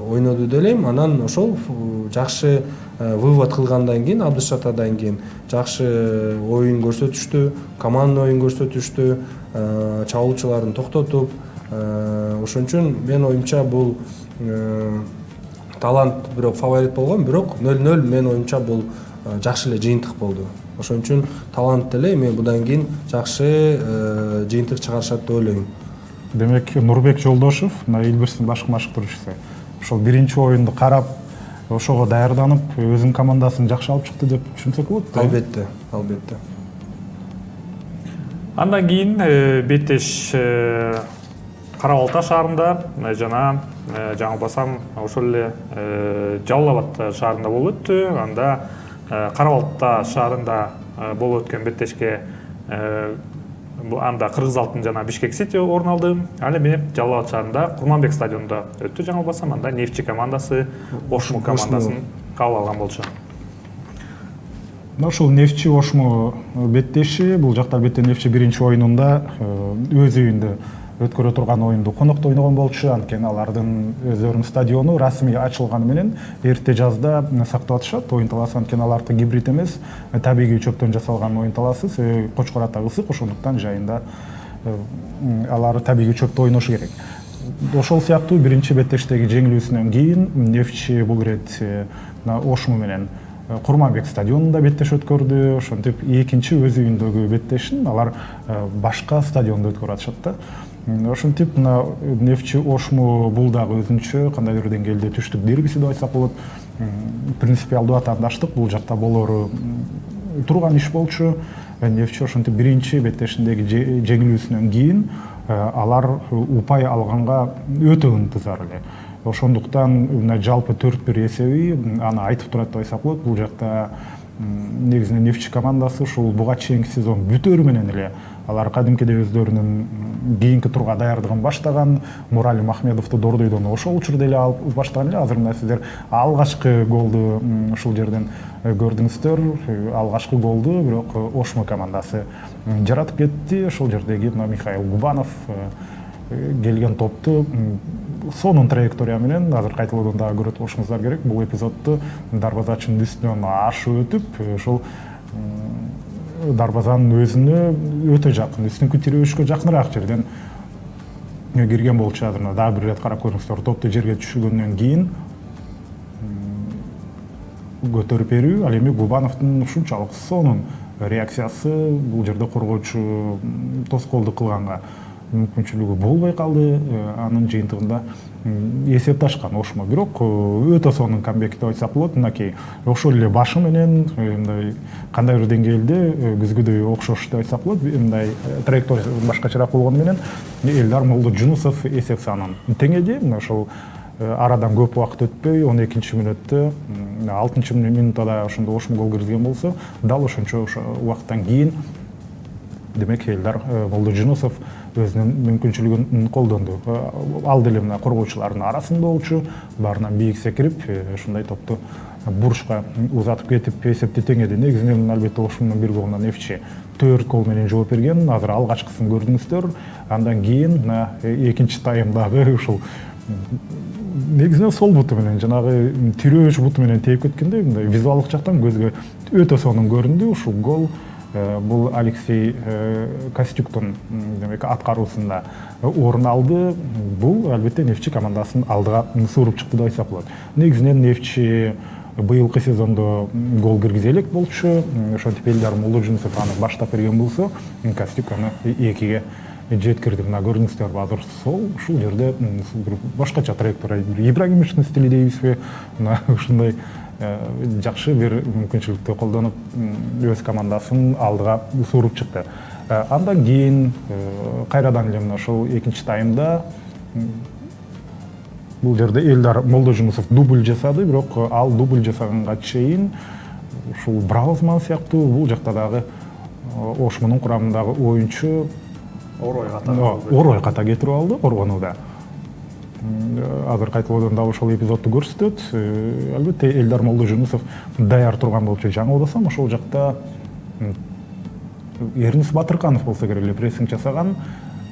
S2: ойноду деп элейм. Анан ошол жакшы вывод кылгандан кийин, Абдышатадан кийин жакшы оюн көрсөтүштү, командный оюн көрсөтүштү, чабуучуларын токтотуп. Ошон үчүн менин оюмча бул Талант бирок фаворит болгон, бирок 0-0 менин оюмча бул жакшы эле жыйынтык болду. Ошон үчүн Талант деле эми будан кийин жакшы жыйынтык чыгарышат деп ойлойм.
S1: Демек, Нурбек Жолдошев, Илбирстин башкы машыктыруучусу, ошол биринчи оюнду карап, ошого даярданып, өзүнүн командасын жакшы алып чыкты деп түшүнсөк болот.
S2: Албетте.
S3: Андан кийин беттеш Кара Балта шаарында жана жаңылбасам ошол эле Жалал Абад шаарында болуп өттү. Анда Кара Балта шаарында болуп өткөн беттешке анда Кыргыз Алтын жана Бишкек Сити орун алды. Ал эми Жалал Абад шаарында Курманбек стадионунда өттү жаңылбасам. Анда Нефчи командасы Ошму командасын кабыл алган болчу.
S1: Ошол Нефчи Ошму беттеши, бул жакта албетте Нефчи биринчи оюнунда өз үйүндө өткөрө турган оюнду конокто ойногон болчу. Анткени алардын өздөрүнүн стадиону расмий ачылганы менен эрте жазда сактап атышат оюн талаасы. Анткени алардын гибрид эмес, табигый чөптөн жасалган оюн талаасы. Себеби Кочкор Ата ысык, ошондуктан жайында алар табигый чөптө ойношу керек. Ошол сыяктуу биринчи беттештеги жеңилүүсүнөн кийин Нефчи бул ирет Ошму менен Курманбек стадионунда беттеш өткөрдү. Ошентип экинчи өз үйүндөгү беттешин алар башка стадиондо өткөрүп атышат да. Ошентип мына Нефчи Ошму бул дагы өзүнчө кандайдыр деңгээлде түштүк дербиси деп айтсак болот. Принципиалдуу атаандаштык бул жакта болору турган иш болчу. Нефчи ошентип биринчи беттешиндеги жеңилүүсүнөн кийин алар упай алганга өтө ынтызар эле. Ошондуктан мына жалпы 4-1 эсеби аны айтып турат деп айтсак болот. Бул жакта негизинен Нефчи командасы ушул буга чейинки сезон бүтөрү менен эле алар кадимкидей өздөрүнүн кийинки турга даярдыгын баштаган. Муралим Ахмедовду Дордойдон ошол учурда эле алып баштаган эле. Азыр мына сиздер алгачкы голду ушул жерден көрдүңүздөр. Алгачкы голду бирок Ошму командасы жаратып кетти. Ошол жердеги мына Михаил Губанов келген топту сонун траектория менен азыр кайталоодон дагы көрөт болушуңуздар керек. Бул эпизодду дарбазачынын үстүнөн ашып өтүп, ошол дарбазанын өзүнө өтө жакын, үстүнкү тирөөшкө жакыныраак жерден кирген болчу. Азыр дагы бир ирет карап көрүңүздөр. Топту жерге түшүргөндөн кийин көтөрүп берүү. Ал эми Губановдун ушунчалык сонун реакциясы бул жерде коргоочу тоскоолдук кылганга мүмкүнчүлүгү болбой калды. Анын жыйынтыгында эсепташкан Ошму. Бирок өтө сонун камбек деп айтсак болот. Мынакей ошол эле башы менен мындай кандайдыр деңгээлде күзгүдөй окшош деп айтсак болот. Мындай траекториясы башкачараак болгону менен Элдар Молдожунусов эсеп санын теңеди. Ошол арадан көп убакыт өтпөй 12-мүнөттө 6-мүнөттө ошондо Ошму гол киргизген болсо, дал ошончо убакыттан кийин демек Элдар Молдожунусов өзүнүн мүмкүнчүлүгүн колдонду. Ал деле мына коргоочулардын арасында болчу, баарынан бийик секирип, ушундай топту бурушка узатып кетип эсепти теңеди. Негизинен албетте Ошмунун бир голуна Нефчи 4 гол менен жооп берген. Азыр алгачкысын көрдүңүздөр. Андан кийин экинчи таймдагы ушул негизинен сол буту менен жанагы тирөөч буту менен тээп кеткенде мындай визуалдык жактан көзгө өтө сонун көрүндү. Ушул гол бул Алексей Костюктун демек аткаруусунда орун алды. Бул албетте Нефчи командасын алдыга сууруп чыкты деп айтсак болот. Негизинен Нефчи быйылкы сезондо гол киргизе элек болчу. Ошентип Элдар Молдожунусов аны баштап берген болсо, Костюк аны 2-ге жеткирди. Мына көрдүңүздөр азыр сол ушул жерде башкача траектория, Ибрагимовичтин стили дейбизби, мына ушундай жакшы бир мүмкүнчүлүктү колдонуп өз командасын алдыга сууруп чыкты. Андан кийин кайрадан эле мына ошол экинчи таймда бул жерде Элдар Молдожунусов дубль жасады, бирок ал дубль жасаганга чейин ушул Браузман сыяктуу бул жакта дагы Ошмунун курамындагы оюнчу орой ката кетирип алды коргонууда. Азыр кайталоодон дагы ошол эпизодду көрсөтөт. Албетте Элдар Молдожунусов даяр турган болчу. Жаңылбасам ошол жакта Эрнис Батырканов болсо керек эле прессинг жасаган.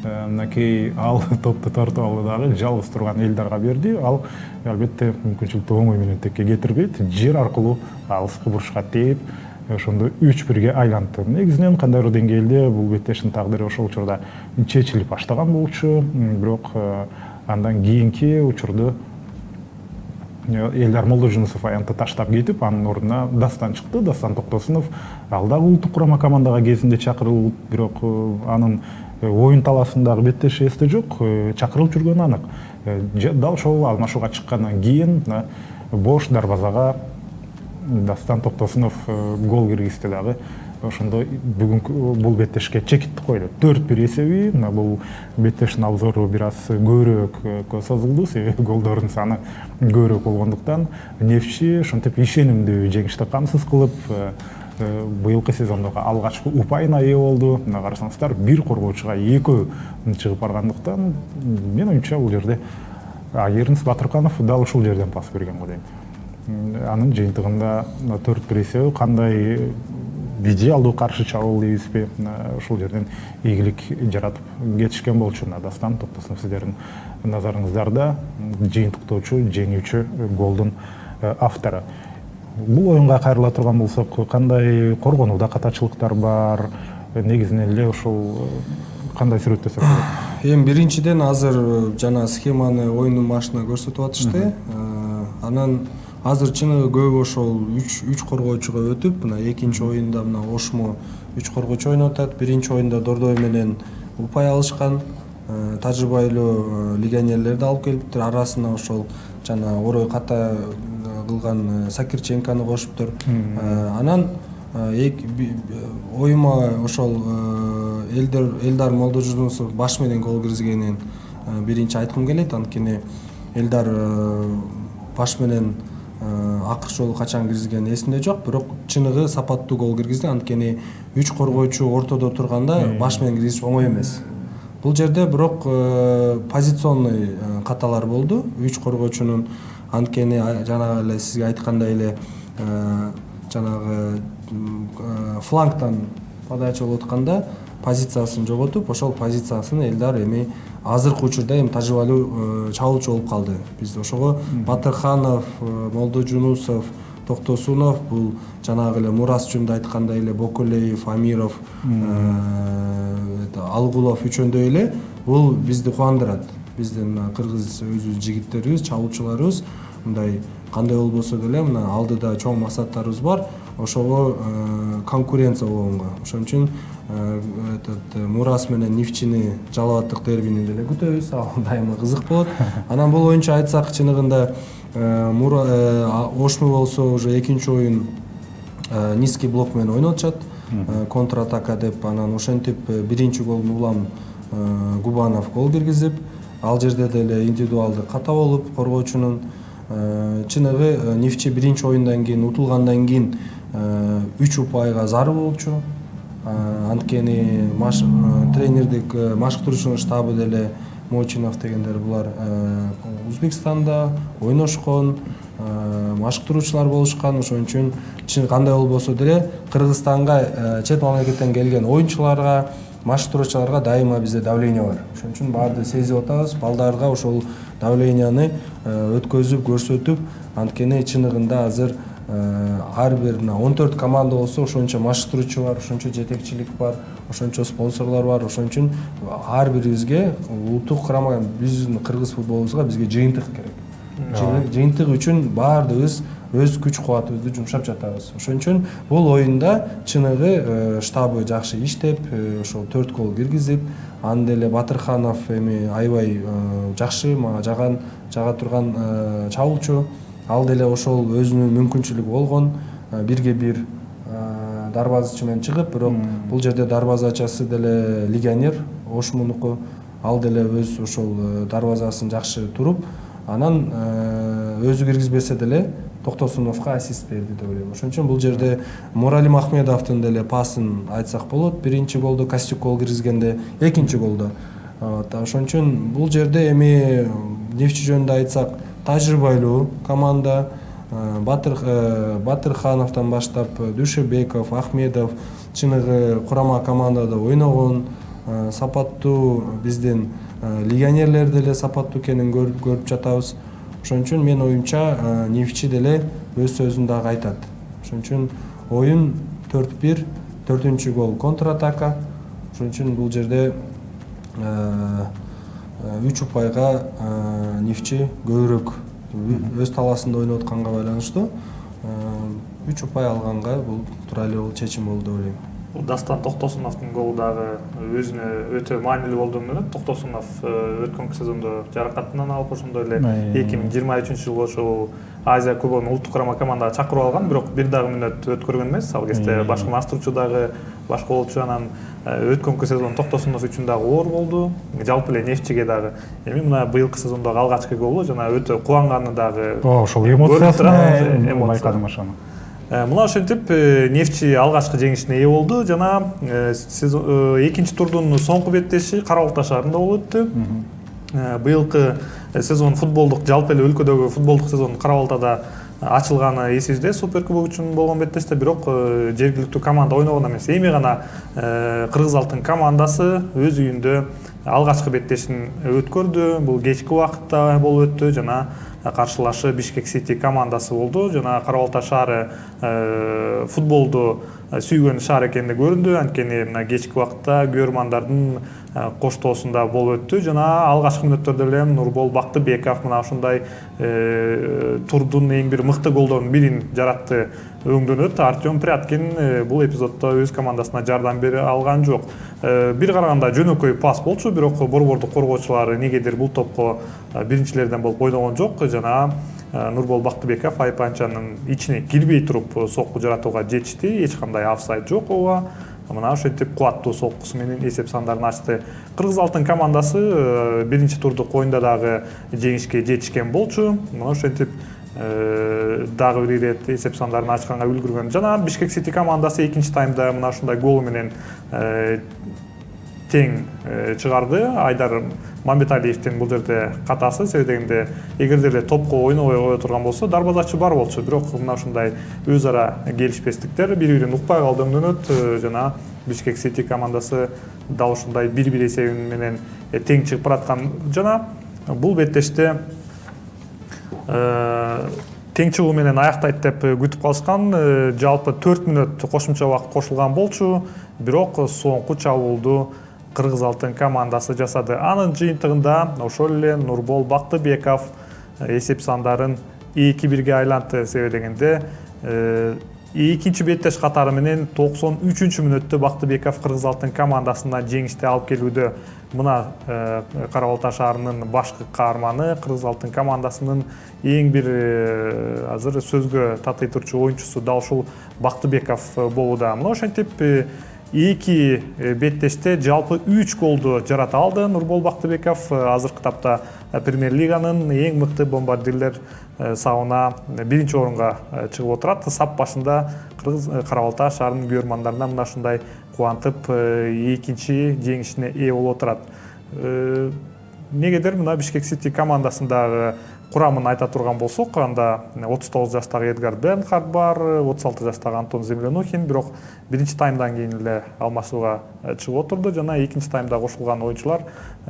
S1: Мынакей ал топту тартып алды дагы жалгыз турган Элдарга берди. Ал албетте мүмкүнчүлүктү оңой менен текке кетирбейт. Жер аркылуу алыскы бурушка тээп, ошондо 3-1-ге айлантты. Негизинен кандайдыр деңгээлде бул беттештин тагдыры ошол учурда чечилип баштаган болчу. Бирок андан кийинки учурду Элдар Молдожунусов аянтты таштап кетип, анын ордуна Дастан чыкты. Дастан Токтосунов ал дагы улуттук курама командага кезинде чакырылып, бирок анын оюн талаасындагы беттеши эсте жок, чакырылып жүргөнү анык. Дал ошол алмашууга чыккандан кийин бош дарбазага Дастан Токтосунов гол киргизди дагы. Ошондо бүгүнкү бул беттешке чекиттик койлу. 4-1 эсеби. Бул беттештин обзору бир аз көбүрөөк созулду, себеби голдордун саны көбүрөөк болгондуктан Нефчи ошентип ишенимдүү жеңишти камсыз кылып быйылкы сезондогу алгачкы упайына ээ болду. Мына карасаңыздар, бир коргоочуга 2 чыгып баргандыктан мен оюмча бул жерде Ернис Батырканов дал ушул жерден пас берген го дейм. Анын жыйынтыгында 4-1 эсеби кандай идеалдуу каршы чабуул дейбизби, ушул жерден ийгилик жаратып кетишкен болчу. Дастан Токтосунов, сиздердин назарыңыздарда жыйынтыктоочу, жеңүүчү голдун автору. Бул оюнга кайрыла турган болсок, кандай коргонууда катачылыктар бар, негизинен эле ошол кандай сүрөттөсөк болот?
S2: Эми биринчиден азыр жана схеманы оюндун башына көрсөтүп атышты. Анан азыр чыныгы көп ошол 3 коргоочуга өтүп, мына экинчи оюнда мына Ошмо 3 коргоочу ойноп атат. Биринчи оюнда Дордой менен упай алышкан. Тажрыйбалуу легионерлерди алып келиптир. Арасына ошол жана орой ката кылган Сакирченкону кошуптур. Анан оюма ошол Элдар Молдожунусов баш менен гол киргизгенин биринчи айткым келет. Анткени Элдар баш менен акыркы жолу качан киргизгени эсимде жок, бирок чыныгы сапаттуу гол киргизди. Анткени 3 коргоочу ортодо турганда баш менен киргизиш оңой эмес. Бул жерде бирок позиционный каталар болду 3 коргоочунун. Анткени жанагы эле сизге айткандай эле жанагы флангтан подача болуп атканда позициясын жоготуп, ошол позициясын Элдар эми азыркы учурда эми тажрыйбалуу чабуучу болуп калды. Биз ошого Батырханов, Молдожунусов, Токтосунов, бул жанагы эле Мурас жөнүндө айткандай эле Бокулеев, Амиров, Алгулов үчөөндөй эле бул бизди кубандырат. Биздин кыргыз өзүбүз жигиттерибиз, чабуучуларыбыз мындай кандай болбосо деле мына алдыда чоң максаттарыбыз бар. Ошого конкуренция болгонго. Ошон үчүн Мурас менен Нефчини Жалал-Абадтык дербини деле күтөбүз. Ал дайыма кызык болот. Анан бул оюнчу айтсак, чыныгында Ошмо болсо уже экинчи оюн низкий блок менен ойноп атышат. Контратака деп, анан ошентип биринчи голдун улам Губанов гол киргизип, ал жерде деле индивидуалдык ката болуп коргоочунун. Чыныгы Нефчи биринчи оюндан кийин утулгандан кийин 3 упайга зары болчу. Анткени тренердик машыктыруучунун штабы деле Мочинов дегендер булар Өзбекстанда ойношкон, машыктыруучулар болушкан. Ошон үчүн кандай болбосо деле Кыргызстанга чет мамлекеттен келген оюнчуларга, машыктыруучуларга дайыма бизде давление бар. Ошон үчүн баарды сезип атабыз. Балдарга ошол давленияны өткөзүп, көрсөтүп, анткени чыныгында азыр ар бир 14 команда болсо ошончо машыктыруучу бар, ошончо жетекчилик бар, ошончо спонсорлор бар. Ошон үчүн ар бирибизге улуттук курама, биздин кыргыз футболубузга бизге жыйынтык керек. Жыйынтык үчүн баардыгыбыз өз күч кубатыбызды жумшап жатабыз. Ошон үчүн бул оюнда чыныгы штабы жакшы иштеп, ошол 4 гол киргизип, аны деле Батырханов эми аябай жакшы мага жага турган чабуучу. Ал деле ошол өзүнүн мүмкүнчүлүгү болгон, 1-1 дарбазачы менен чыгып, бирок бул жерде дарбазачысы деле легионер Ошмунуку. Ал деле өз ошол дарбазасын жакшы туруп, анан өзү киргизбесе деле Токтосуновго ассист берди деп ойлойм. Ошон үчүн бул жерде Муралим Ахмедовдун деле пасын айтсак болот. Биринчи голдо Костюк гол киргизгенде, экинчи голдо. Ошон үчүн бул жерде эми Нефчи жөнүндө айтсак, тажрыйбалуу команда, Батырхановдон баштап Дүйшөбеков, Ахмедов чыныгы курама командада ойногон, сапаттуу биздин легионерлер деле сапаттуу экенин көрүп жатабыз. Ошон үчүн мен оюмча Нефчи деле өз сөзүн дагы айтат. Ошон үчүн оюн 4-1, 4-чү гол контратака. Ошон үчүн бул жерде 3 упайга Нефчи көбүрөөк өз таласында ойноп атканга байланыштуу 3 упай алганга бул туура эле бул чечим болду деп ойлойм.
S3: Дастан Токтосуновдун голу дагы өзүнө өтө маанилүү болduğunu менен Токтосунов өткөн сезондо жаракатынан алып, ошондой эле 2023-жылы ошол Азия кубогунун улуттук курама командага чакырып алган, бирок бир дагы мүнөт өткөргөн эмес. Ал кезде башкы маштырчу дагы башка болчу. Анан өткөнкү сезон Токтосунов үчүн дагы оор болду. Жалпы эле Нефчиге дагы эми мына быйылкы сезондогу алгачкы голу жана өтө кубанганы дагы.
S1: Ошол эмоциясын байкадым ошону.
S3: Мына ошентип Нефчи алгачкы жеңишине ээ болду жана экинчи турдун соңку беттеши Кара Балта шаарында болуп өттү. Быйылкы сезон футболдук жалпы эле өлкөдөгү футболдук сезон Кара Балтада ачылганы эсибизде суперкубок үчүн болгон беттеште, бирок жергиликтүү команда ойногон эмес. Эми гана Кыргыз Алтын командасы өз үйүндө алгачкы беттешин өткөрдү. Бул кечки убакытта болуп өттү жана каршылашы Бишкек Сити командасы болду. Жана Кара Балта шаары футболду сүйгөн шаар экени көрүндү. Анткени мына кечки убакытта көрөрмандардын коштоосунда болуп өттү. Жана алгачкы мүнөттөрдө эле Нурбол Бактыбеков мына ушундай турдун эң бир мыкты голдордун бирин жаратты, өңдөнөт. Артем Пряткин бул эпизоддо өз командасына жардам бере алган жок. Бир караганда жөнөкөй пас болчу, бирок борбордук коргоочулар негедир бул топко биринчилерден болуп ойногон жок. Жана Нурбол Бактыбеков айпанчанын ичине кирбей туруп сокку жаратууга жетишти. Эч кандай офсайд жок. Ооба мына ошентип кубаттуу соккусу менен эсеп сандарын ачты. Кыргыз Алтын командасы биринчи турдук оюнда дагы жеңишке жетишкен болчу. Мына ошентип дагы бир ирет эсеп сандарын ачканга үлгүргөн. Жана Бишкек Сити командасы экинчи таймда мына ушундай голу менен тең чыгарды. Айдар Мамбеталиевдин бул жерде катасы, себеби дегенде эгерде эле топко ойнобой кое турган болсо дарбазачы бар болчу, бирок мына ушундай өз ара келишпестиктер бири-бирин укпай калды, өңдөнөт. Жана Бишкек Сити командасы дал ушундай 1-1 эсеби менен тең чыгып бараткан. Жана бул беттеште тең чыгуу менен аяктайт деп күтүп калышкан. Жалпы 4 мүнөт кошумча убакыт кошулган болчу, бирок соңку чабуулду Кыргыз Алтын командасы жасады. Анын жыйынтыгында ошол эле Нурбол Бактыбеков эсеп сандарын 2-1 айлантты, себеби дегенде экинчи беттеш катары менен 93 мүнөттө Бактыбеков Кыргыз Алтын командасына жеңишти алып келүүдө. Мына Кара Балта шаарынын башкы каарманы Кыргыз Алтын командасынын эң бир азыр сөзгө татый турчу оюнчусу дал ушул Бактыбеков болууда. Мына ошентип эки беттеште жалпы 3 голду жарата алды Нурбол Бактыбеков. Азыркы тапта Премьер-лиганын эң мыкты бомбардирлер сабына биринчи орунга чыгып отурат. Сап башында Кара Балта шаарынын көрөрмандарына мына ушундай кубантып экинчи жеңишине ээ болуп отурат. Негедир мына Бишкек Сити командасындагы курамын айта турган болсок, анда 39 жаштагы Эдгар Бернхард бар, 36 жаштагы Антон Землянухин, бирок биринчи таймдан кийин эле алмашууга чыгып отурду. Жана экинчи таймда кошулган оюнчулар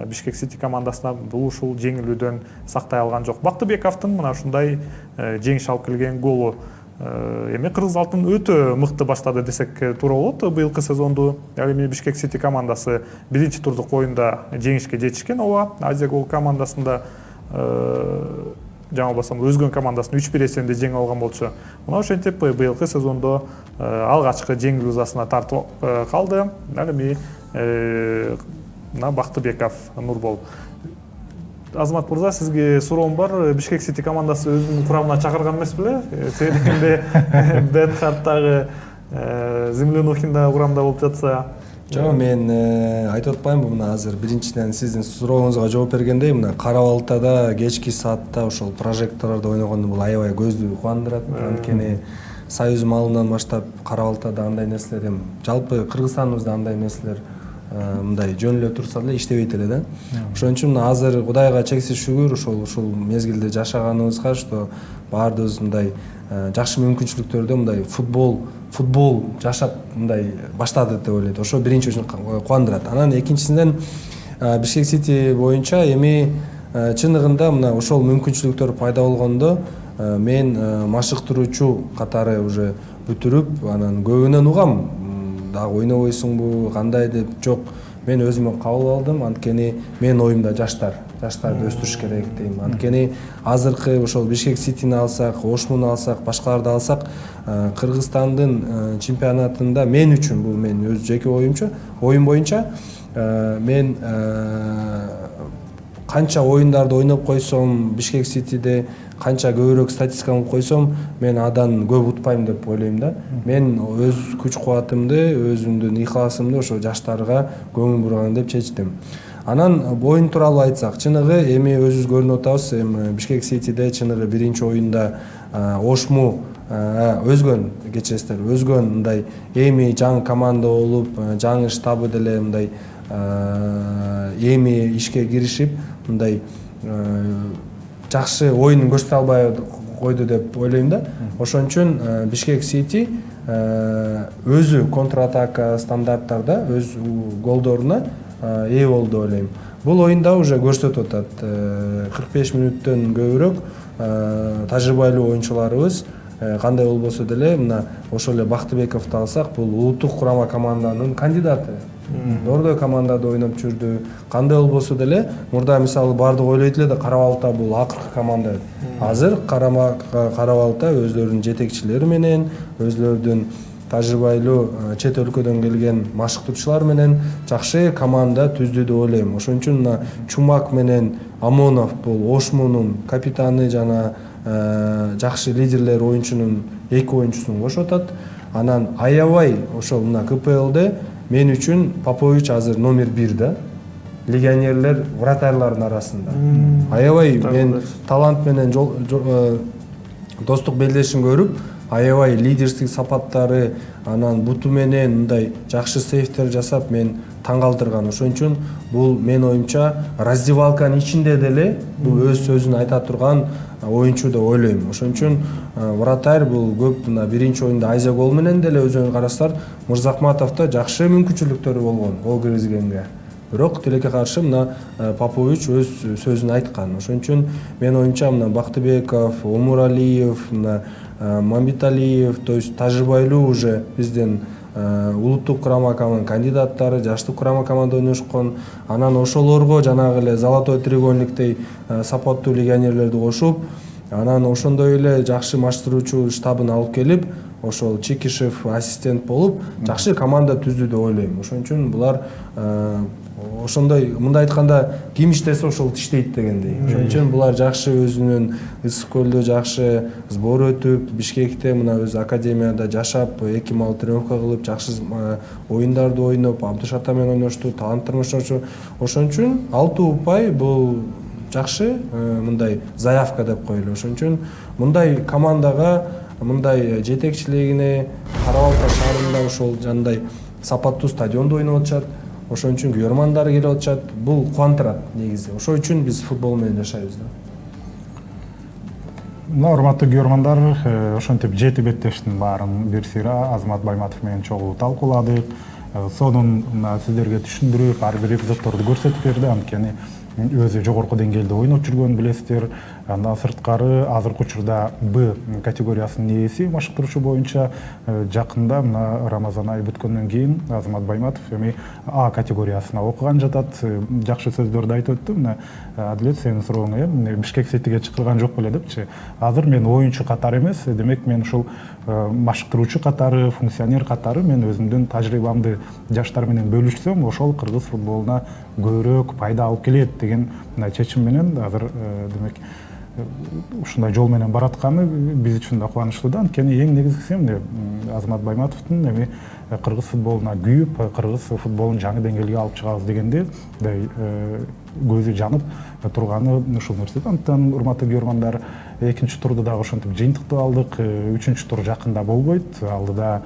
S3: Бишкек Сити командасына бул ушул жеңилүүдөн сактай алган жок. Бактыбековдун мына ушундай жеңиш алып келген голу эми Кыргыз Алтын өтө мыкты баштады десек туура болот быйылкы сезонду. Ал эми Бишкек Сити командасы биринчи турдук оюнда жеңишке жетишкен. Ооба Азия Гол командасында жаңа болсом өзгөн командасын 3-1 эсебинде жеңип алган болчу. Мына ошентип быйылкы сезондо алгачкы жеңил узасына тартып калды. Ал эми мына Бактыбеков Нурбол. Азамат мырза, сизге суроом бар. Бишкек Сити командасы өзүнүн курамына чакырган эмес беле? Себеби Бенхардтагы Землянухин да курамда болуп жатса.
S2: Жок, мен айтып атпаймынбы, мына азыр биринчиден сиздин сурооңузга жооп бергендей, мына Кара Балтада кечки саатта ошол прожекторлордо ойногону бул аябай көздү кубандырат. Анткени Союз малынан баштап Кара Балтада андай нерселер, эми жалпы Кыргызстаныбызда андай нерселер мындай жөн эле турса эле иштебейт эле да. Ошон үчүн мына азыр Кудайга чексиз шүгүр ушул мезгилде жашаганыбызга, что баардыгыбыз мындай жакшы мүмкүнчүлүктөрдө мындай футбол жашап мындай баштады деп ойлойт. Ошо биринчи үчүн кубандырат. Анан экинчисинен Бишкек Сити боюнча эми чыныгында мына ошол мүмкүнчүлүктөр пайда болгондо мен машыктыруучу катары уже бүтүрүп, анан көбүнөн угам, дагы ойнобойсуңбу кандай деп. Жок, мен өзүмө кабыл алдым. Анткени менин оюмда жаштарды өстүрүш керек дейм. Анткени азыркы ошол Бишкек Ситини алсак, Ошмуну алсак, башкаларды алсак, Кыргызстандын чемпионатында мен үчүн, бул менин өз жеке оюм боюнча, мен канча оюндарды ойноп койсом, Бишкек Ситиде канча көбүрөөк статистика кылып койсом, мен адан көп утпайм деп ойлойм да. Мен өз күч кубатымды, өзүмдүн ыйкаласымды ошо жаштарга көңүл бурган деп чечтим. Анан оюн тууралуу айтсак, чыныгы эми өзүбүз көрүнүп атабыз. Эми Бишкек Ситиде чыныгы биринчи оюнда Ошму өзгөн кечиресиздер, өзгөн мындай эми жаңы команда болуп, жаңы штабы деле мындай эми ишке киришип, мындай жакшы оюн көрсөтө албай койду деп ойлойм да. Ошон үчүн Бишкек Сити өзү контратака стандарттарда өз голдоруна ээ болду деп ойлойм. Бул оюнда уже көрсөтүп атат. 45 мүнөттөн көбүрөөк тажрыйбалуу оюнчуларыбыз кандай болбосо деле мына ошол эле Бактыбековду алсак, бул улуттук курама команданын кандидаты. Дордой командада ойноп жүрдү. Кандай болбосо деле мурда мисалы баардык ойлойт эле да Карабалта бул акыркы команда. Азыр Карабалта өздөрүнүн жетекчилери менен, өздөрүнүн тажрыйбалуу чет өлкөдөн келген машыктуучулар менен жакшы команда түздү деп ойлойм. Ошон үчүн мына Чумак менен Амонов бул Ошмунун капитаны жана жакшы лидерлер оюнчунун эки оюнчусун кошуп атат. Анан аябай ошол мына КПЛде мен үчүн Попович азыр номер 1 да. Легионерлер, вратарлардын арасында. Аябай мен талант менен достук белдешин көрүп, аябай лидерстик сапаттары, анан буту менен мындай жакшы сейвтер жасап мен таң калтырган. Ошон үчүн бул мен оюмча раздевалканын ичинде деле бул өз сөзүн айта турган оюнчу деп ойлойм. Ошон үчүн вратарь бул көп мына биринчи оюнда Айза гол менен деле өзүңөр карасаңар Мырзахматовдо жакшы мүмкүнчүлүктөрү болгон гол киргизгенге. Бирок тилекке каршы мына Попович өз сөзүн айткан. Ошон үчүн мен оюмча мына Бактыбеков, Омуралиев, мына Мамбеталиев, то есть тажрыйбалуу уже биздин улуттук курама команданын кандидаттары, жаштык курама командада ойношкон. Анан ошолорго жанагы эле Золотой треугольниктей сапаттуу легионерлерди кошуп, анан ошондой эле жакшы маштыруучу штабын алып келип, ошол Чекишев ассистент болуп, жакшы команда түздү деп ойлойм. Ошон үчүн булар ошондой мындай айтканда ким иштесе ошол иштейт дегендей. Ошон үчүн булар жакшы өзүнүн Ысык көлдө жакшы сбор өтүп, Бишкекте мына өз академияда жашап, 2 мал тренировка кылып, жакшы оюндарды ойноп, Абдыш ата менен ойношту, таланттар ойношту. Ошон үчүн 6 упай бул жакшы мындай заявка деп коелу. Ошон үчүн мындай командага, мындай жетекчилигине Карабалта шаарында ошол жандай сапаттуу стадиондо ойноп атышат. Ошон үчүн көрөрмандар келип атышат. Бул кубандырат негизи. Ошол үчүн биз футбол менен жашайбыз да.
S1: Мына урматтуу көрөрмандар, ошентип жети беттештин баарын бир сыйра Азамат Байматов менен чогуу талкууладык. Сонун сиздерге түшүндүрүп, ар бир эпизоддорду көрсөтүп берди. Анткени өзү жогорку деңгээлде ойноп жүргөн билесиздер. Андан сырткары азыркы учурда Б категориясынын ээси машыктыруучу боюнча жакында мына Рамазан айы бүткөндөн кийин Азамат Байматов эми А категориясына окуган жатат. Жакшы сөздөрдү айтып өттү. Мына Адилет, сенин сурооңо Бишкек Ситиге чакырган жок беле депчи. Азыр мен оюнчу катары эмес, демек мен ушул машыктыруучу катары, функционер катары мен өзүмдүн тажрыйбамды жаштар менен бөлүшсөм, ошол кыргыз футболуна көбүрөөк пайда алып келет деген чечим менен азыр демек ушундай жол менен баратканы биз үчүн да кубанычтуу да. Анткени эң негизгиси эмне Азамат Байматовдун эми кыргыз футболуна күйүп, кыргыз футболун жаңы деңгээлге алып чыгабыз дегенде көзү жанып турганы ушул нерсе. Антан урматтуу көрөрмандар, экинчи турду дагы ошентип жыйынтыктап алдык. Үчүнчү тур жакында болбойт. Алдыда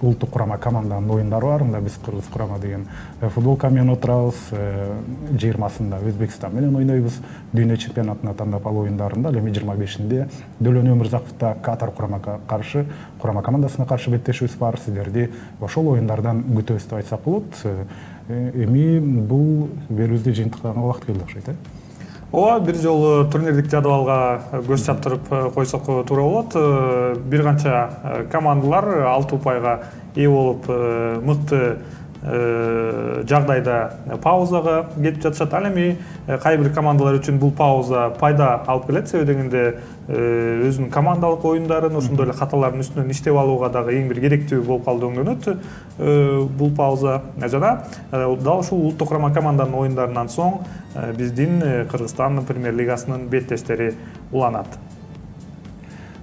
S1: улуттук курама команданын оюндары бар. Мында биз кыргыз курама деген футболка менен отурабыз. 20-сында Өзбекстан менен ойнойбуз. Дүйнө чемпионатына тандап алуу оюндарында эми 25-инде Дөлөн Өмүрзаковдо Катар курама командасына каршы беттешибиз бар. Сиздерди ошол оюндардан күтөбүз деп айтсак болот. Эми бул берүүбүздү жыйынтыктаганга убакыт келди окшойт, э?
S3: Ооба, бир жолу турнирлик жадыбалга көз чаптырып койсок туура болот. Бир канча командалар 6 упайга ээ болуп, мыкты жагдайда паузага кетип жатышат. Ал эми кай бир командалар үчүн бул пауза пайда алып келет, себеби дегенде өзүнүн командалык оюндарын, ошондой эле каталардын үстүнөн иштеп алууга дагы эң бир керектүү болуп калды өңдөнөт бул пауза. Жана дал ушул улуттук курама команданын оюндарынан соң биздин Кыргызстан премьер лигасынын беттештери уланат.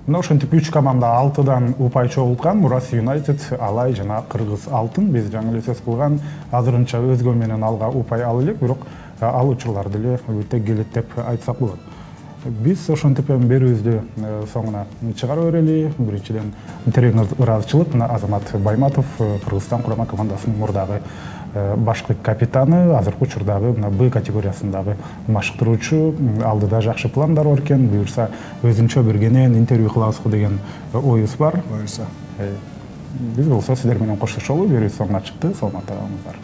S1: Мына ошентип 3 команда 6-дан упай чогулткан. Мурас Юнайтед, Алай жана Кыргыз Алтын. Биз жаңы эле сөз кылган азырынча өзгө менен алга упай ала элек, бирок ал учурлар деле өтө келет деп айтсак болот. Биз ошентип эми берүүбүздү соңуна чыгара берели. Биринчиден терең ыраазычылык мына Азамат Байматов, Кыргызстан курама командасынын мурдагы башкы капитаны, азыркы учурдагы мына Б категориясындагы машыктыруучу. Алдыда жакшы пландар бар экен. Буюрса өзүнчө бир кенен интервью кылабызбы деген оюбуз бар.
S2: Буюрса.
S1: Биз болсо сиздер менен коштошолу. Берүү соңуна чыкты. Саламатта калыңыздар.